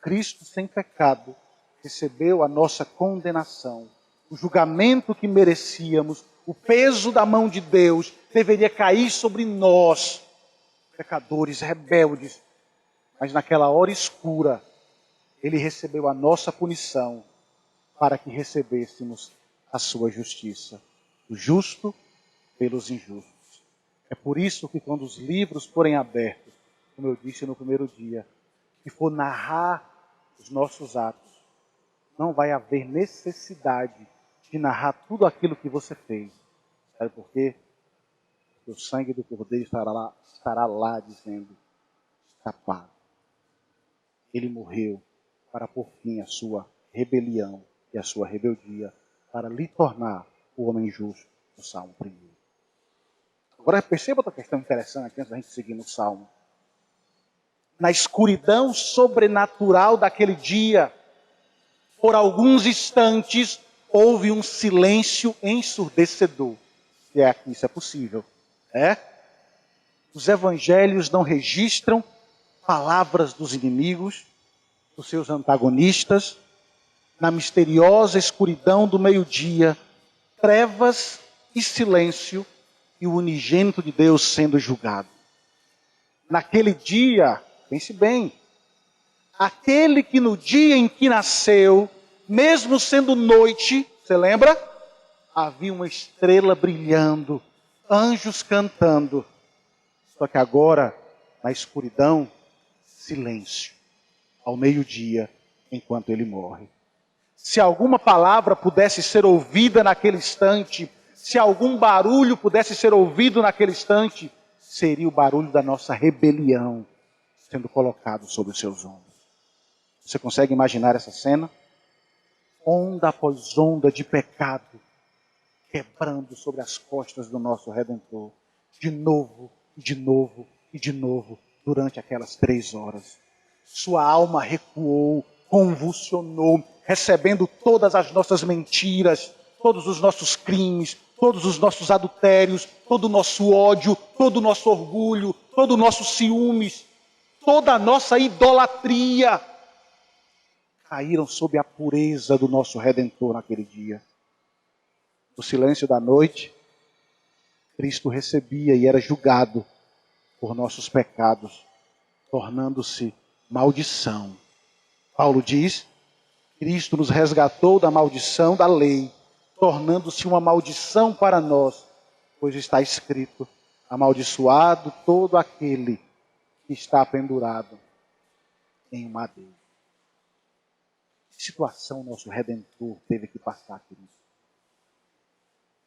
Speaker 1: Cristo sem pecado recebeu a nossa condenação. O julgamento que merecíamos, o peso da mão de Deus deveria cair sobre nós, pecadores rebeldes. Mas naquela hora escura, Ele recebeu a nossa punição para que recebêssemos a sua justiça. O justo pelos injustos. É por isso que quando os livros forem abertos, como eu disse no primeiro dia, que for narrar os nossos atos, não vai haver necessidade de narrar tudo aquilo que você fez. Sabe por quê? Porque o sangue do Cordeiro estará lá dizendo: está pago. Ele morreu para pôr fim à sua rebelião e à sua rebeldia, para lhe tornar o homem justo, no Salmo 1. Agora perceba outra questão interessante aqui antes da gente seguir no Salmo. Na escuridão sobrenatural daquele dia, por alguns instantes, houve um silêncio ensurdecedor. Se é aqui, isso é possível. Os evangelhos não registram palavras dos inimigos, dos seus antagonistas. Na misteriosa escuridão do meio-dia, trevas e silêncio, e o unigênito de Deus sendo julgado. Naquele dia, pense bem, aquele que no dia em que nasceu, mesmo sendo noite, você lembra? Havia uma estrela brilhando, anjos cantando. Só que agora, na escuridão, silêncio. Ao meio-dia, enquanto ele morre. Se alguma palavra pudesse ser ouvida naquele instante, se algum barulho pudesse ser ouvido naquele instante, seria o barulho da nossa rebelião sendo colocado sobre os seus ombros. Você consegue imaginar essa cena? Onda após onda de pecado, quebrando sobre as costas do nosso Redentor. De novo, e de novo, e de novo, durante aquelas 3 horas. Sua alma recuou, convulsionou, recebendo todas as nossas mentiras, todos os nossos crimes, todos os nossos adultérios, todo o nosso ódio, todo o nosso orgulho, todo o nosso ciúmes, toda a nossa idolatria, caíram sob a pureza do nosso Redentor naquele dia. No silêncio da noite, Cristo recebia e era julgado por nossos pecados, tornando-se maldição. Paulo diz: Cristo nos resgatou da maldição da lei, tornando-se uma maldição para nós, pois está escrito: amaldiçoado todo aquele que está pendurado em um madeiro. Que situação nosso Redentor teve que passar, querido?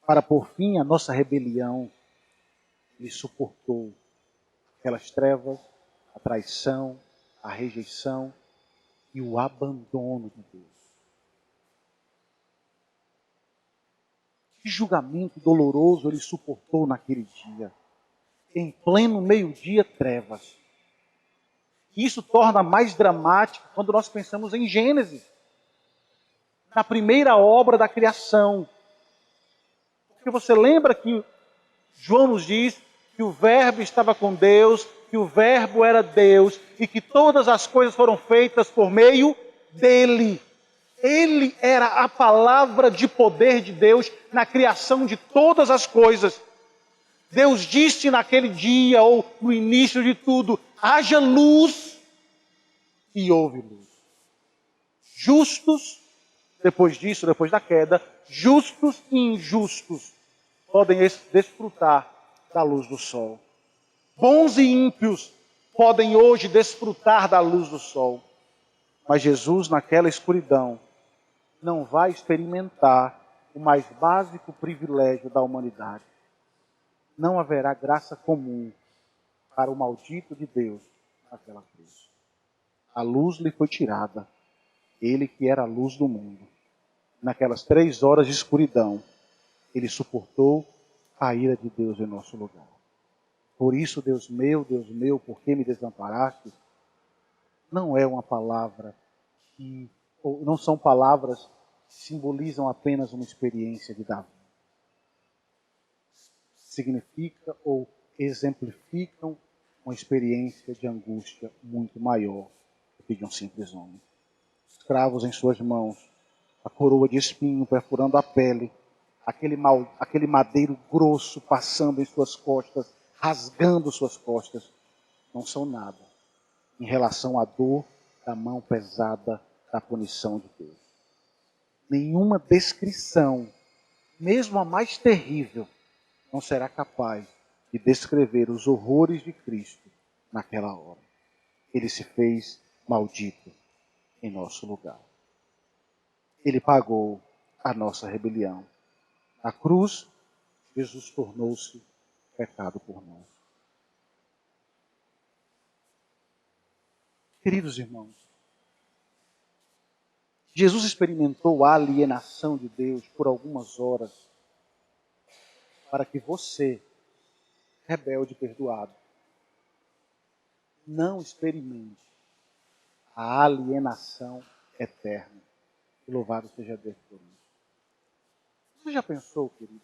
Speaker 1: Para por fim a nossa rebelião, ele suportou aquelas trevas, a traição, a rejeição, e o abandono de Deus. Que julgamento doloroso ele suportou naquele dia. Em pleno meio-dia, trevas. Isso torna mais dramático quando nós pensamos em Gênesis. Na primeira obra da criação. Porque você lembra que João nos diz que o Verbo estava com Deus, que o Verbo era Deus e que todas as coisas foram feitas por meio dele. Ele era a palavra de poder de Deus na criação de todas as coisas. Deus disse naquele dia, ou no início de tudo, haja luz, e houve luz. Justos, depois disso, depois da queda, justos e injustos podem desfrutar da luz do sol. Bons e ímpios podem hoje desfrutar da luz do sol. Mas Jesus, naquela escuridão, não vai experimentar o mais básico privilégio da humanidade. Não haverá graça comum para o maldito de Deus naquela cruz. A luz lhe foi tirada. Ele que era a luz do mundo. Naquelas 3 horas de escuridão, ele suportou a ira de Deus em nosso lugar. Por isso, Deus meu, por que me desamparaste? Não é uma palavra ou não são palavras que simbolizam apenas uma experiência de Davi. Significa ou exemplificam uma experiência de angústia muito maior do que de um simples homem. Escravos em suas mãos, a coroa de espinho perfurando a pele, aquele madeiro grosso passando em suas costas, rasgando suas costas, não são nada em relação à dor da mão pesada da punição de Deus. Nenhuma descrição, mesmo a mais terrível, não será capaz de descrever os horrores de Cristo naquela hora. Ele se fez maldito em nosso lugar. Ele pagou a nossa rebelião. Na cruz, Jesus tornou-se pecado por nós. Queridos irmãos, Jesus experimentou a alienação de Deus por algumas horas para que você, rebelde perdoado, não experimente a alienação eterna. E louvado seja Deus por isso. Você já pensou, querido?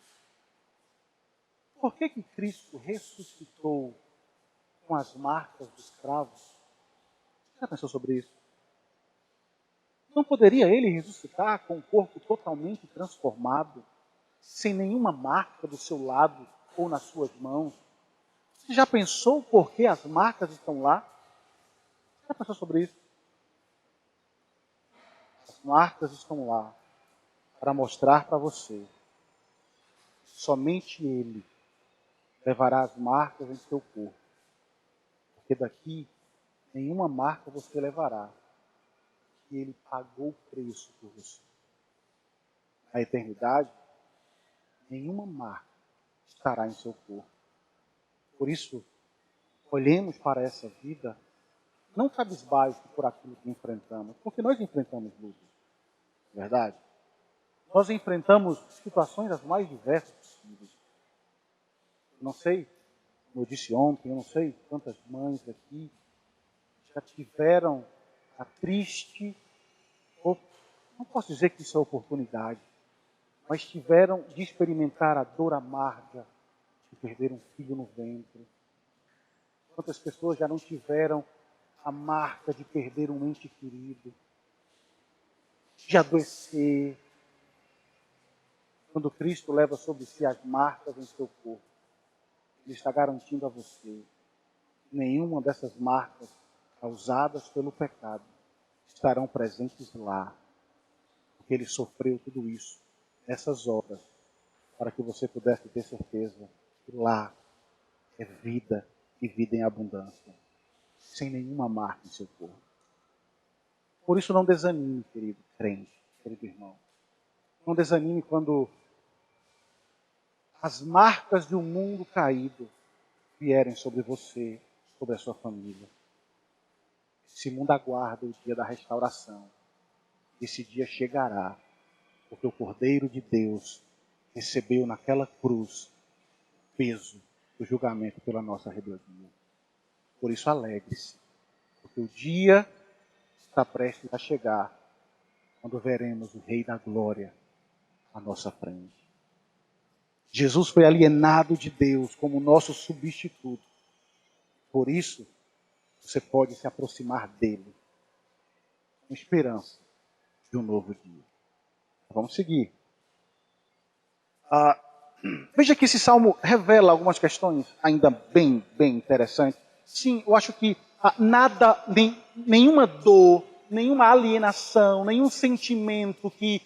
Speaker 1: Por que Cristo ressuscitou com as marcas dos cravos? Você já pensou sobre isso? Não poderia ele ressuscitar com o corpo totalmente transformado, sem nenhuma marca do seu lado ou nas suas mãos? Você já pensou por que as marcas estão lá? Você já pensou sobre isso? As marcas estão lá para mostrar para você. Somente Ele levará as marcas em seu corpo. Porque daqui, nenhuma marca você levará. E Ele pagou o preço por você. Na eternidade, nenhuma marca estará em seu corpo. Por isso, olhemos para essa vida, não cabisbaixo por aquilo que enfrentamos, porque nós enfrentamos lutas, verdade? Nós enfrentamos situações as mais diversas possíveis. Não sei, como eu disse ontem, eu não sei quantas mães aqui já tiveram a triste, ou não posso dizer que isso é oportunidade, mas tiveram de experimentar a dor amarga de perder um filho no ventre. Quantas pessoas já não tiveram a marca de perder um ente querido, de adoecer. Quando Cristo leva sobre si as marcas em seu corpo, Ele está garantindo a você que nenhuma dessas marcas causadas pelo pecado estarão presentes lá, porque Ele sofreu tudo isso nessas horas, para que você pudesse ter certeza que lá é vida e vida em abundância, sem nenhuma marca em seu corpo. Por isso não desanime, querido crente, querido irmão. Não desanime quando as marcas de um mundo caído vierem sobre você, sobre a sua família. Esse mundo aguarda o dia da restauração. Esse dia chegará, porque o Cordeiro de Deus recebeu naquela cruz o peso do julgamento pela nossa rebeldia. Por isso, alegre-se, porque o dia está prestes a chegar, quando veremos o Rei da Glória à nossa frente. Jesus foi alienado de Deus como nosso substituto. Por isso, você pode se aproximar dele, com esperança de um novo dia. Vamos seguir. Veja que esse salmo revela algumas questões ainda bem interessantes. Sim, eu acho que nenhuma dor, nenhuma alienação, nenhum sentimento que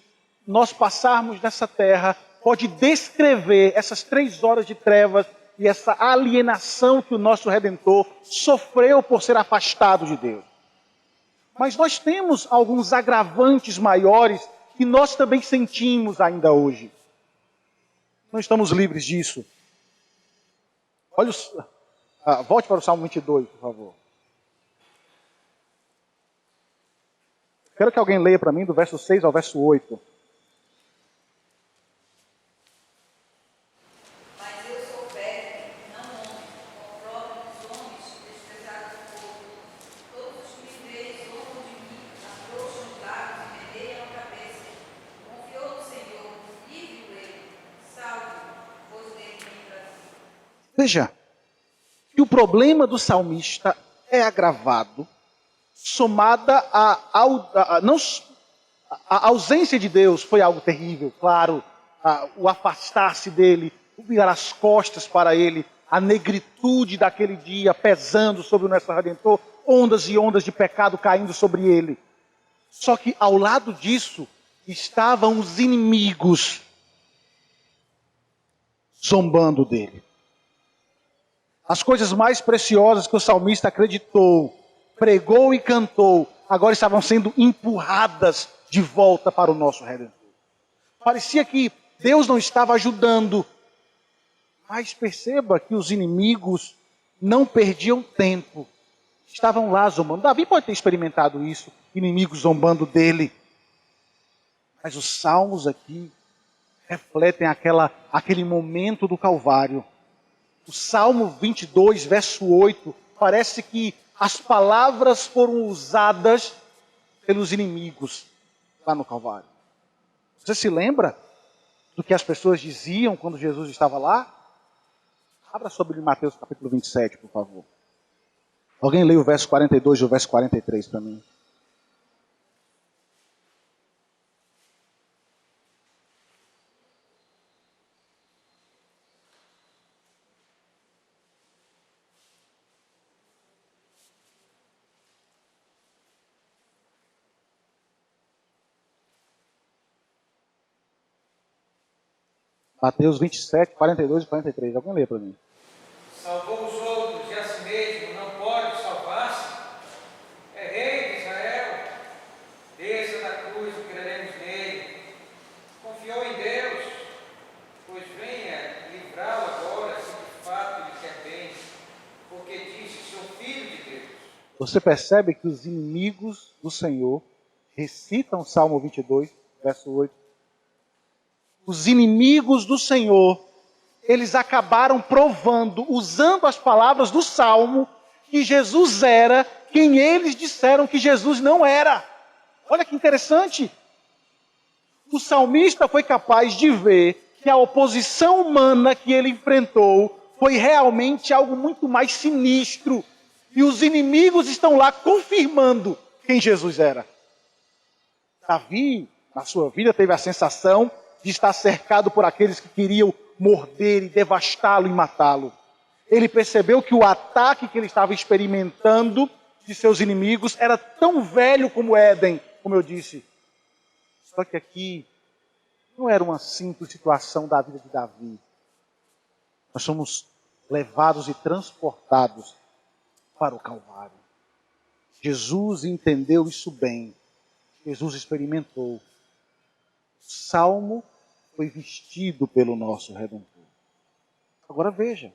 Speaker 1: nós passarmos nessa terra pode descrever essas 3 horas de trevas e essa alienação que o nosso Redentor sofreu por ser afastado de Deus. Mas nós temos alguns agravantes maiores que nós também sentimos ainda hoje. Não estamos livres disso. Olha volte para o Salmo 22, por favor. Quero que alguém leia para mim do verso 6 ao verso 8.
Speaker 2: Mas eu sou velho, não homem, outrora dos homens, desprezado do povo. Todos os que me veem zombam de mim, afrouxam os lábios e medeiam a cabeça. Confiou no Senhor, livre-o ele, salve-o, pois nele tem prazer.
Speaker 1: Veja que o problema do salmista é agravado, somada a ausência de Deus foi algo terrível, claro, o afastar-se dele, o virar as costas para ele, a negritude daquele dia pesando sobre o nosso Redentor, ondas e ondas de pecado caindo sobre ele. Só que ao lado disso estavam os inimigos zombando dele. As coisas mais preciosas que o salmista acreditou, pregou e cantou, agora estavam sendo empurradas de volta para o nosso Redentor. Parecia que Deus não estava ajudando. Mas perceba que os inimigos não perdiam tempo. Estavam lá zombando. Davi pode ter experimentado isso, inimigos zombando dele. Mas os salmos aqui refletem aquele momento do Calvário. O Salmo 22, verso 8, parece que as palavras foram usadas pelos inimigos lá no Calvário. Você se lembra do que as pessoas diziam quando Jesus estava lá? Abra sobre Mateus capítulo 27, por favor. Alguém lê o verso 42 e o verso 43 para mim. Mateus 27, 42 e 43. Alguém lê para mim.
Speaker 5: Salvou os outros e a si mesmo não pode salvar-se. É rei de Israel. Desça da cruz e creremos nele. Confiou em Deus, pois venha livrá-lo agora, se de fato lhe quer bem, porque disse: sou filho de Deus.
Speaker 1: Você percebe que os inimigos do Senhor recitam o Salmo 22, verso 8. Os inimigos do Senhor, eles acabaram provando, usando as palavras do Salmo, que Jesus era quem eles disseram que Jesus não era. Olha que interessante. O salmista foi capaz de ver que a oposição humana que ele enfrentou foi realmente algo muito mais sinistro. E os inimigos estão lá confirmando quem Jesus era. Davi, na sua vida, teve a sensação de estar cercado por aqueles que queriam morder e devastá-lo e matá-lo. Ele percebeu que o ataque que ele estava experimentando de seus inimigos era tão velho como Éden, como eu disse. Só que aqui não era uma simples situação da vida de Davi. Nós somos levados e transportados para o Calvário. Jesus entendeu isso bem. Jesus experimentou. O Salmo foi vestido pelo nosso Redentor. Agora veja.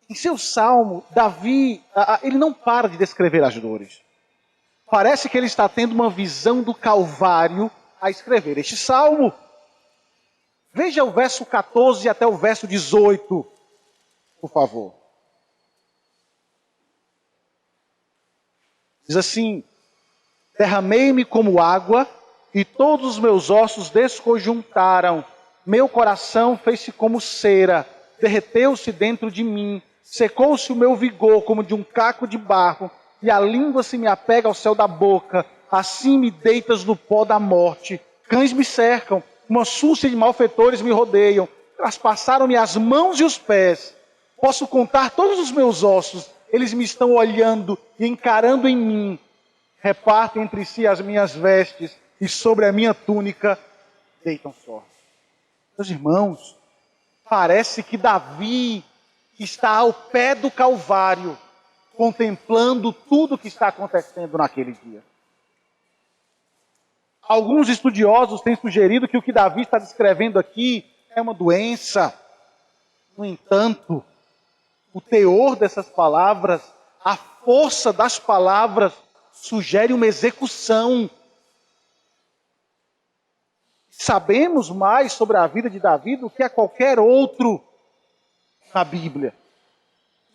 Speaker 1: Em seu salmo, Davi, ele não para de descrever as dores. Parece que ele está tendo uma visão do Calvário a escrever este salmo. Veja o verso 14 até o verso 18, por favor. Diz assim: derramei-me como água e todos os meus ossos desconjuntaram. Meu coração fez-se como cera, derreteu-se dentro de mim. Secou-se o meu vigor como de um caco de barro, e a língua se me apega ao céu da boca. Assim me deitas no pó da morte. Cães me cercam, uma súcia de malfeitores me rodeiam. Traspassaram-me as mãos e os pés. Posso contar todos os meus ossos. Eles me estão olhando e encarando em mim. Repartem entre si as minhas vestes, e sobre a minha túnica deitam sorte. Meus irmãos, parece que Davi está ao pé do Calvário, contemplando tudo o que está acontecendo naquele dia. Alguns estudiosos têm sugerido que o que Davi está descrevendo aqui é uma doença. No entanto, o teor dessas palavras, a força das palavras, sugere uma execução. Sabemos mais sobre a vida de Davi do que a qualquer outro na Bíblia.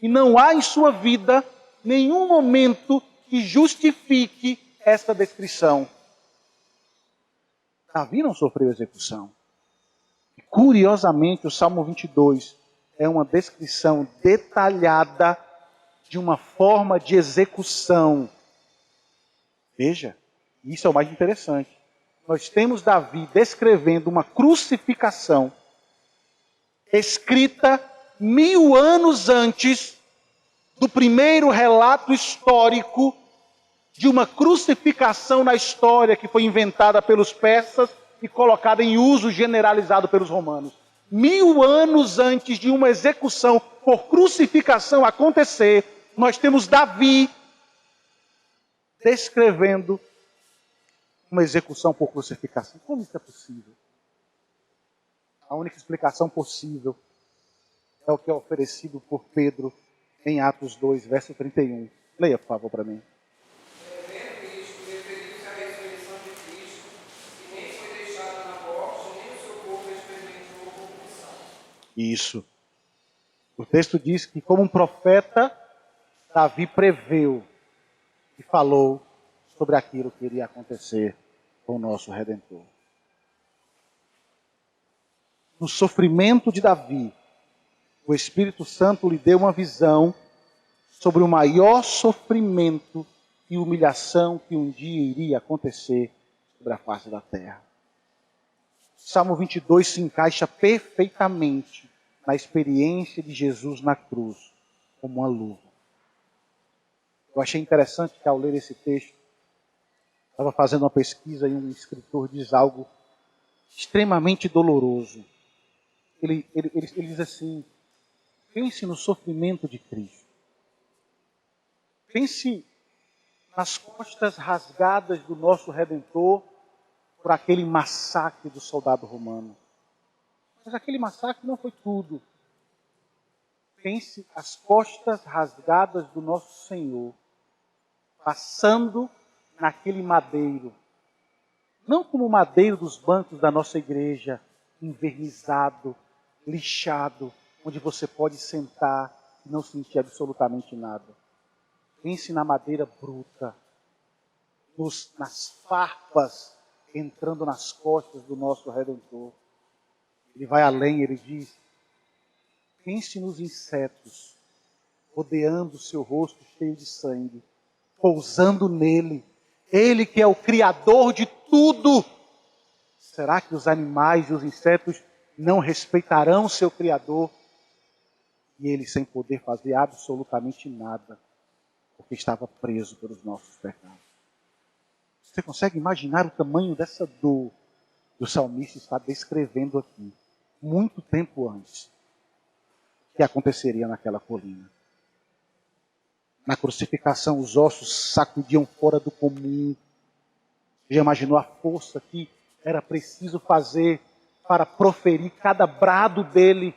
Speaker 1: E não há em sua vida nenhum momento que justifique esta descrição. Davi não sofreu execução. E, curiosamente, o Salmo 22 é uma descrição detalhada de uma forma de execução. Veja, isso é o mais interessante. Nós temos Davi descrevendo uma crucificação escrita 1000 anos antes do primeiro relato histórico de uma crucificação na história que foi inventada pelos persas e colocada em uso generalizado pelos romanos. 1000 anos antes de uma execução por crucificação acontecer, nós temos Davi descrevendo uma execução por crucificação. Como isso é possível? A única explicação possível é o que é oferecido por Pedro em Atos 2, verso 31. Leia, por favor, para mim.
Speaker 5: Vendo isto, referiu-se à ressurreição de Cristo, que nem foi deixado na morte, nem o seu corpo experimentou corrupção.
Speaker 1: Isso. O texto diz que, como um profeta, Davi preveu e falou sobre aquilo que iria acontecer com o nosso Redentor. No sofrimento de Davi, o Espírito Santo lhe deu uma visão sobre o maior sofrimento e humilhação que um dia iria acontecer sobre a face da terra. Salmo 22 se encaixa perfeitamente na experiência de Jesus na cruz, como uma luva. Eu achei interessante que ao ler esse texto, estava fazendo uma pesquisa e um escritor diz algo extremamente doloroso. Ele diz assim: pense no sofrimento de Cristo. Pense nas costas rasgadas do nosso Redentor por aquele massacre do soldado romano. Mas aquele massacre não foi tudo. Pense as costas rasgadas do nosso Senhor, passando naquele madeiro. Não como o madeiro dos bancos da nossa igreja, envernizado, lixado, onde você pode sentar e não sentir absolutamente nada. Pense na madeira bruta, nas farpas entrando nas costas do nosso Redentor. Ele vai além, ele diz: pense nos insetos, rodeando o seu rosto cheio de sangue, pousando nele. Ele que é o Criador de tudo. Será que os animais e os insetos não respeitarão seu Criador? E ele sem poder fazer absolutamente nada, porque estava preso pelos nossos pecados. Você consegue imaginar o tamanho dessa dor que o salmista está descrevendo aqui, muito tempo antes, que aconteceria naquela colina? Na crucificação, os ossos sacudiam fora do comum. Já imaginou a força que era preciso fazer para proferir cada brado dele?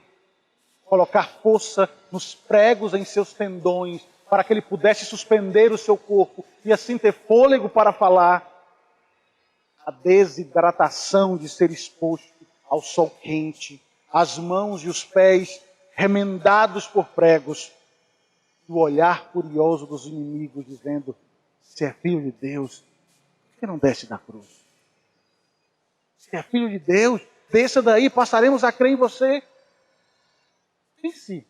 Speaker 1: colocar força nos pregos em seus tendões, para que ele pudesse suspender o seu corpo e assim ter fôlego para falar. A desidratação de ser exposto ao sol quente, as mãos e os pés remendados por pregos, o olhar curioso dos inimigos dizendo: se é filho de Deus, por que não desce da cruz? Se é filho de Deus, desça daí, passaremos a crer em você. Pense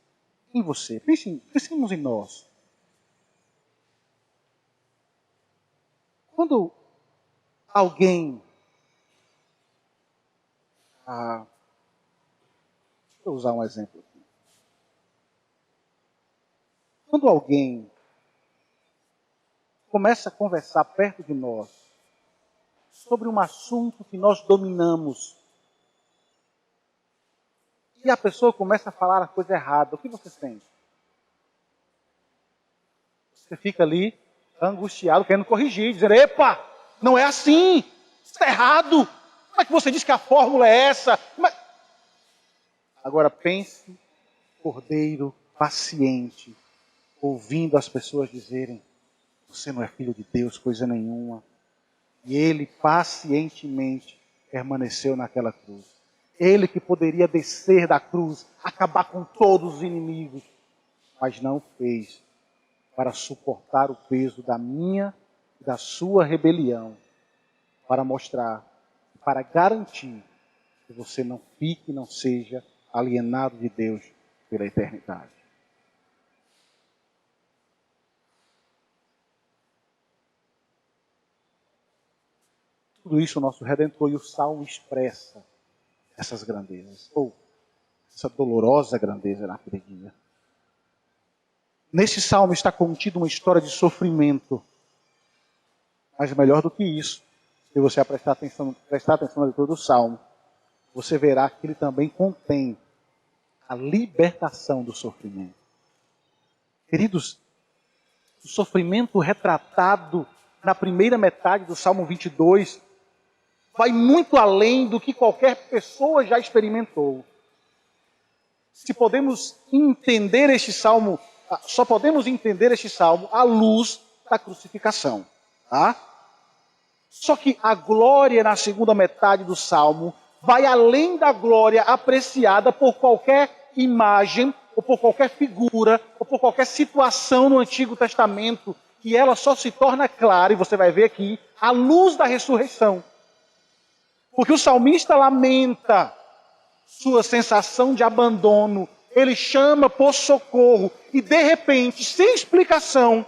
Speaker 1: em você, pensemos em nós. Quando alguém, deixa eu usar um exemplo aqui. Quando alguém começa a conversar perto de nós sobre um assunto que nós dominamos, e a pessoa começa a falar a coisa errada, o que você sente? Você fica ali angustiado, querendo corrigir, dizer: epa, não é assim, isso está errado. Como é que você diz que a fórmula é essa? Agora pense, cordeiro paciente, ouvindo as pessoas dizerem: você não é filho de Deus, coisa nenhuma. E ele pacientemente permaneceu naquela cruz. Ele que poderia descer da cruz, acabar com todos os inimigos, mas não fez, para suportar o peso da minha e da sua rebelião, para mostrar, para garantir que você não fique, não seja alienado de Deus pela eternidade. Tudo isso o nosso Redentor e o Salmo expressa essas grandezas, ou essa dolorosa grandeza naquele dia. Nesse Salmo está contida uma história de sofrimento, mas melhor do que isso, se você prestar atenção na leitura do Salmo, você verá que ele também contém a libertação do sofrimento. Queridos, o sofrimento retratado na primeira metade do Salmo 22 vai muito além do que qualquer pessoa já experimentou. Se podemos entender este Salmo, só podemos entender este Salmo à luz da crucificação. Tá? Só que a glória na segunda metade do Salmo vai além da glória apreciada por qualquer imagem, ou por qualquer figura, ou por qualquer situação no Antigo Testamento, e ela só se torna clara, e você vai ver aqui, à luz da ressurreição. Porque o salmista lamenta sua sensação de abandono, ele chama por socorro, e de repente, sem explicação,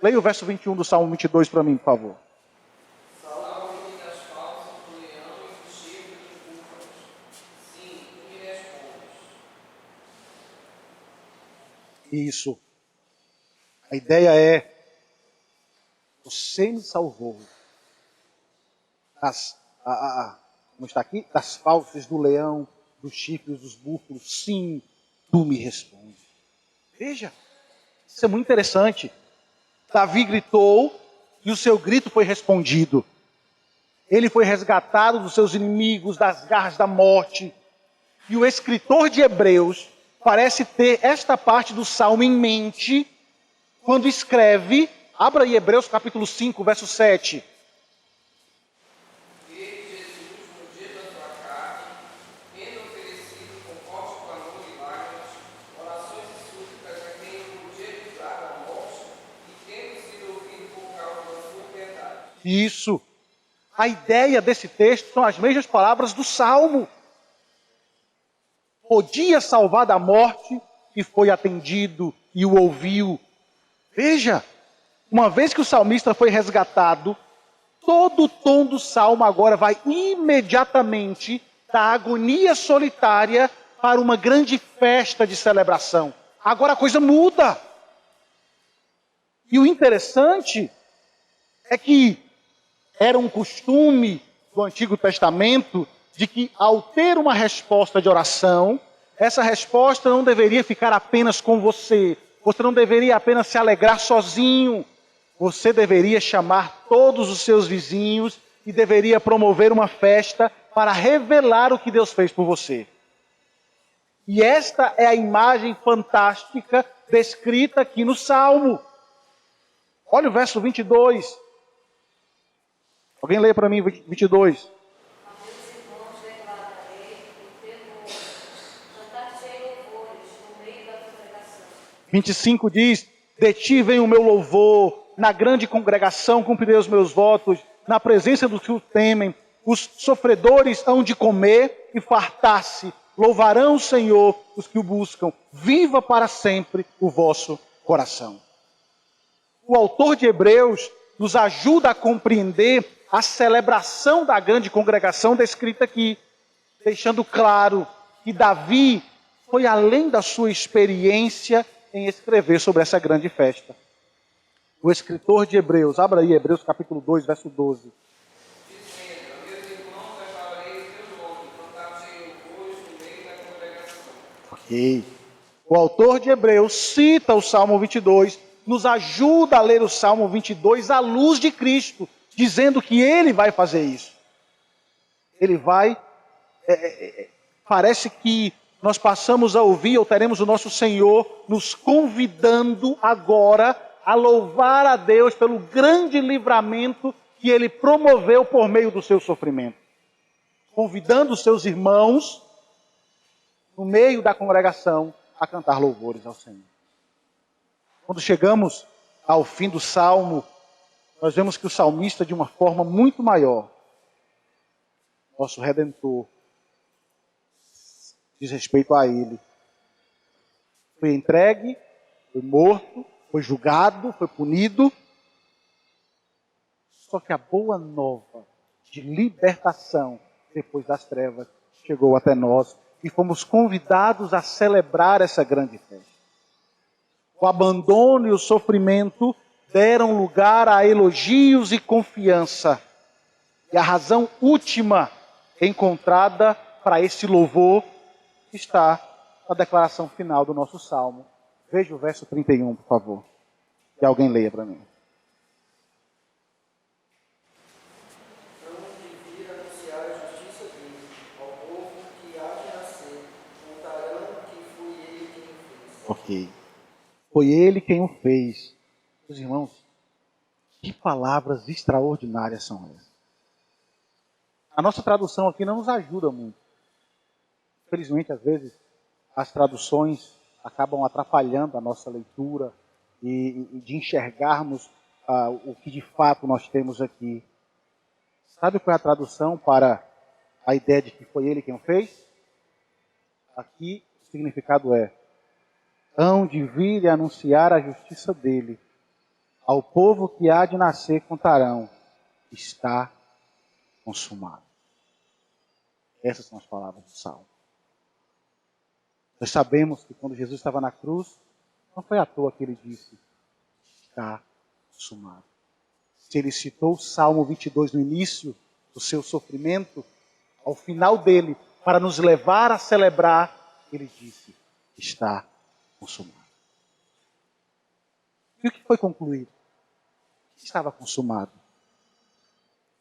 Speaker 1: leia o verso 21 do Salmo 22 para mim, por favor. Isso. A ideia é: você me salvou como está aqui, das fauces do leão, dos chifres dos búfalos. Sim, tu me respondes. Veja, isso é muito interessante. Davi gritou e o seu grito foi respondido. Ele foi resgatado dos seus inimigos, das garras da morte. E o escritor de Hebreus parece ter esta parte do Salmo em mente quando escreve, abra aí Hebreus capítulo 5, verso 7. Isso. A ideia desse texto são as mesmas palavras do Salmo. Podia salvar da morte e foi atendido e o ouviu. Veja, uma vez que o salmista foi resgatado, todo o tom do Salmo agora vai imediatamente da agonia solitária para uma grande festa de celebração. Agora a coisa muda. E o interessante é que era um costume do Antigo Testamento de que, ao ter uma resposta de oração, essa resposta não deveria ficar apenas com você. Você não deveria apenas se alegrar sozinho. Você deveria chamar todos os seus vizinhos e deveria promover uma festa para revelar o que Deus fez por você. E esta é a imagem fantástica descrita aqui no Salmo. Olha o verso 22. Alguém lê para mim 22.
Speaker 2: A meus irmãos declararei o temor, cantar-te louvores no meio da congregação.
Speaker 1: 25 diz: de ti vem o meu louvor, na grande congregação cumprirei os meus votos, na presença dos que o temem, os sofredores hão de comer e fartar-se, louvarão o Senhor os que o buscam, viva para sempre o vosso coração. O autor de Hebreus nos ajuda a compreender a celebração da grande congregação descrita aqui, deixando claro que Davi foi além da sua experiência em escrever sobre essa grande festa. O escritor de Hebreus, abra aí Hebreus capítulo 2, verso 12.
Speaker 5: Dizendo, a meus irmãos declararei o teu nome, cantar-te louvores no meio da congregação.
Speaker 1: Ok. O autor de Hebreus cita o Salmo 22, nos ajuda a ler o Salmo 22 à luz de Cristo, dizendo que ele vai fazer isso. Ele vai... parece que nós passamos a ouvir, ou teremos o nosso Senhor nos convidando agora a louvar a Deus pelo grande livramento que Ele promoveu por meio do seu sofrimento. Convidando os seus irmãos, no meio da congregação, a cantar louvores ao Senhor. Quando chegamos ao fim do Salmo, nós vemos que o salmista, de uma forma muito maior, nosso Redentor, diz respeito a Ele. Foi entregue, foi morto, foi julgado, foi punido. Só que a boa nova de libertação depois das trevas chegou até nós e fomos convidados a celebrar essa grande festa. O abandono e o sofrimento deram lugar a elogios e confiança. E a razão última encontrada para esse louvor está na declaração final do nosso Salmo. Veja o verso 31, por favor. Que alguém leia para mim.
Speaker 4: Hão de vir anunciar a justiça dele ao povo que há de nascer, contarão que foi ele quem o fez.
Speaker 1: Ok. Foi ele quem o fez. Meus irmãos, que palavras extraordinárias são essas. A nossa tradução aqui não nos ajuda muito. Infelizmente, às vezes, as traduções acabam atrapalhando a nossa leitura e de enxergarmos o que de fato nós temos aqui. Sabe qual é a tradução para a ideia de que foi ele quem o fez? Aqui o significado é: hão de vir e anunciar a justiça dele. Ao povo que há de nascer contarão, está consumado. Essas são as palavras do Salmo. Nós sabemos que quando Jesus estava na cruz, não foi à toa que ele disse, está consumado. Se ele citou o Salmo 22 no início do seu sofrimento, ao final dele, para nos levar a celebrar, ele disse, está consumado. E o que foi concluído? Estava consumado.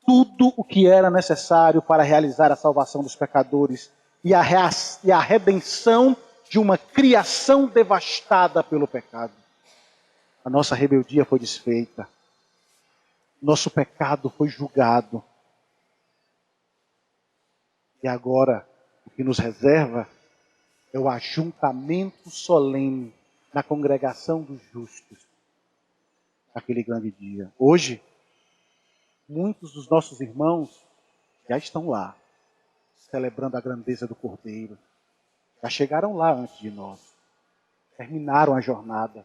Speaker 1: Tudo o que era necessário para realizar a salvação dos pecadores e a redenção de uma criação devastada pelo pecado. A nossa rebeldia foi desfeita. Nosso pecado foi julgado. E agora, o que nos reserva é o ajuntamento solene na congregação dos justos. Naquele grande dia. Hoje, muitos dos nossos irmãos já estão lá, celebrando a grandeza do Cordeiro. Já chegaram lá antes de nós. Terminaram a jornada.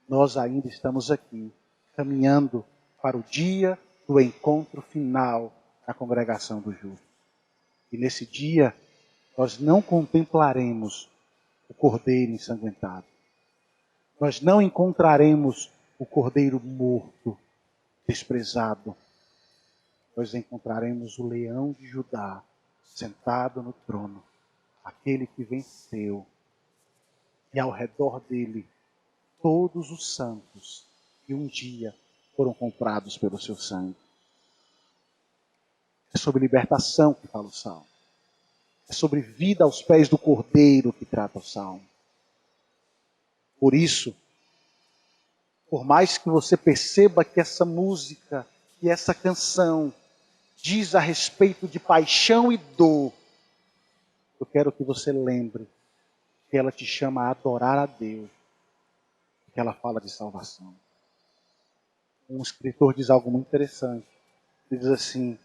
Speaker 1: Nós ainda estamos aqui, caminhando para o dia do encontro final na congregação dos justos. E nesse dia, nós não contemplaremos o Cordeiro ensanguentado. Nós não encontraremos o Cordeiro morto, desprezado. Nós encontraremos o Leão de Judá, sentado no trono, aquele que venceu. E ao redor dele, todos os santos que um dia foram comprados pelo seu sangue. É sobre libertação que fala o Salmo. É sobre vida aos pés do Cordeiro que trata o Salmo. Por isso, por mais que você perceba que essa música e essa canção diz a respeito de paixão e dor, eu quero que você lembre que ela te chama a adorar a Deus, que ela fala de salvação. Um escritor diz algo muito interessante. Ele diz assim: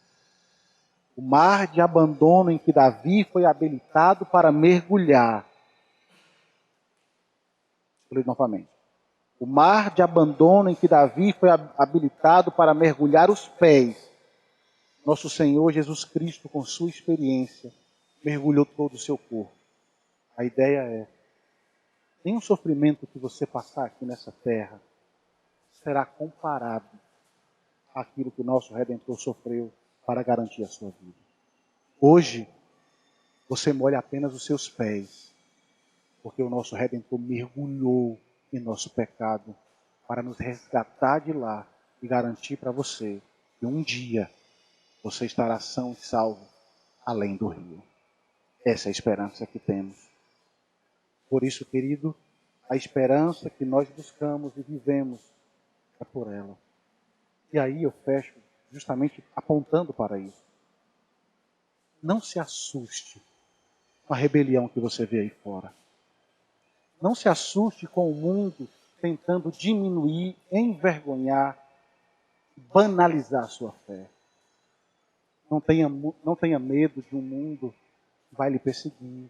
Speaker 1: o mar de abandono em que Davi foi habilitado para mergulhar. Vou ler novamente. O mar de abandono em que Davi foi habilitado para mergulhar os pés. Nosso Senhor Jesus Cristo, com sua experiência, mergulhou todo o seu corpo. A ideia é: nenhum sofrimento que você passar aqui nessa terra será comparado àquilo que o nosso Redentor sofreu para garantir a sua vida. Hoje, você molha apenas os seus pés, porque o nosso Redentor mergulhou em nosso pecado para nos resgatar de lá e garantir para você que um dia você estará são e salvo além do rio. Essa é a esperança que temos. Por isso, querido, a esperança que nós buscamos e vivemos é por ela. E aí eu fecho justamente apontando para isso. Não se assuste com a rebelião que você vê aí fora. Não se assuste com o mundo tentando diminuir, envergonhar, banalizar a sua fé. Não tenha medo de um mundo que vai lhe perseguir,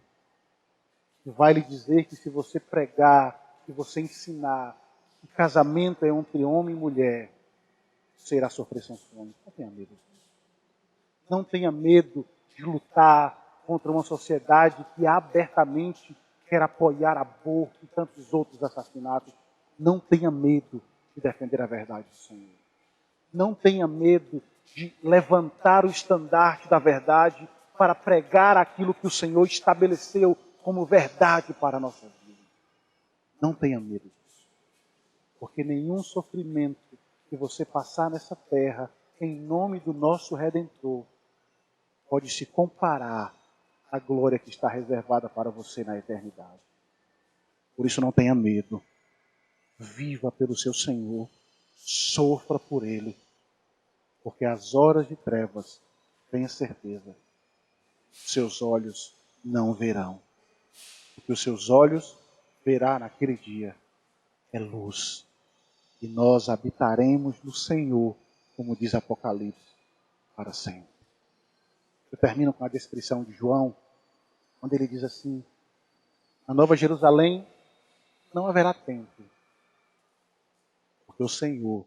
Speaker 1: que vai lhe dizer que se você pregar, que você ensinar que casamento é entre homem e mulher, você irá sofrer sanções. Não tenha medo disso. Não tenha medo de lutar contra uma sociedade que abertamente quer apoiar aborto e tantos outros assassinatos. Não tenha medo de defender a verdade do Senhor. Não tenha medo de levantar o estandarte da verdade para pregar aquilo que o Senhor estabeleceu como verdade para a nossa vida. Não tenha medo disso. Porque nenhum sofrimento que você passar nessa terra, em nome do nosso Redentor, pode se comparar à glória que está reservada para você na eternidade. Por isso não tenha medo. Viva pelo seu Senhor. Sofra por Ele. Porque as horas de trevas, tenha certeza, seus olhos não verão. O que os seus olhos verá naquele dia é luz. E nós habitaremos no Senhor, como diz Apocalipse, para sempre. Eu termino com a descrição de João, onde ele diz assim: na Nova Jerusalém não haverá templo, porque o Senhor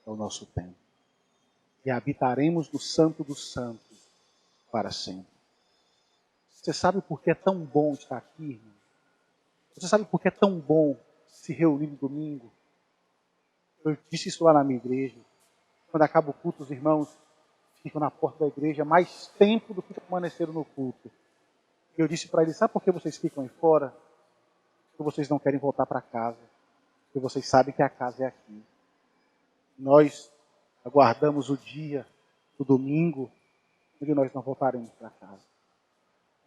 Speaker 1: é o nosso templo. E habitaremos no Santo dos Santos para sempre. Você sabe por que é tão bom estar aqui, irmão? Você sabe por que é tão bom se reunir no domingo? Eu disse isso lá na minha igreja. Quando acaba o culto, os irmãos ficam na porta da igreja mais tempo do que permaneceram no culto. E eu disse para eles: sabe por que vocês ficam aí fora? Porque vocês não querem voltar para casa. Porque vocês sabem que a casa é aqui. Nós aguardamos o dia do domingo, onde nós não voltaremos para casa.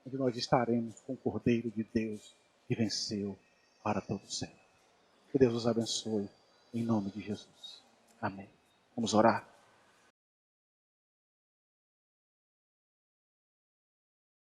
Speaker 1: Onde nós estaremos com o Cordeiro de Deus que venceu para todo sempre. Que Deus os abençoe, em nome de Jesus. Amém. Vamos orar?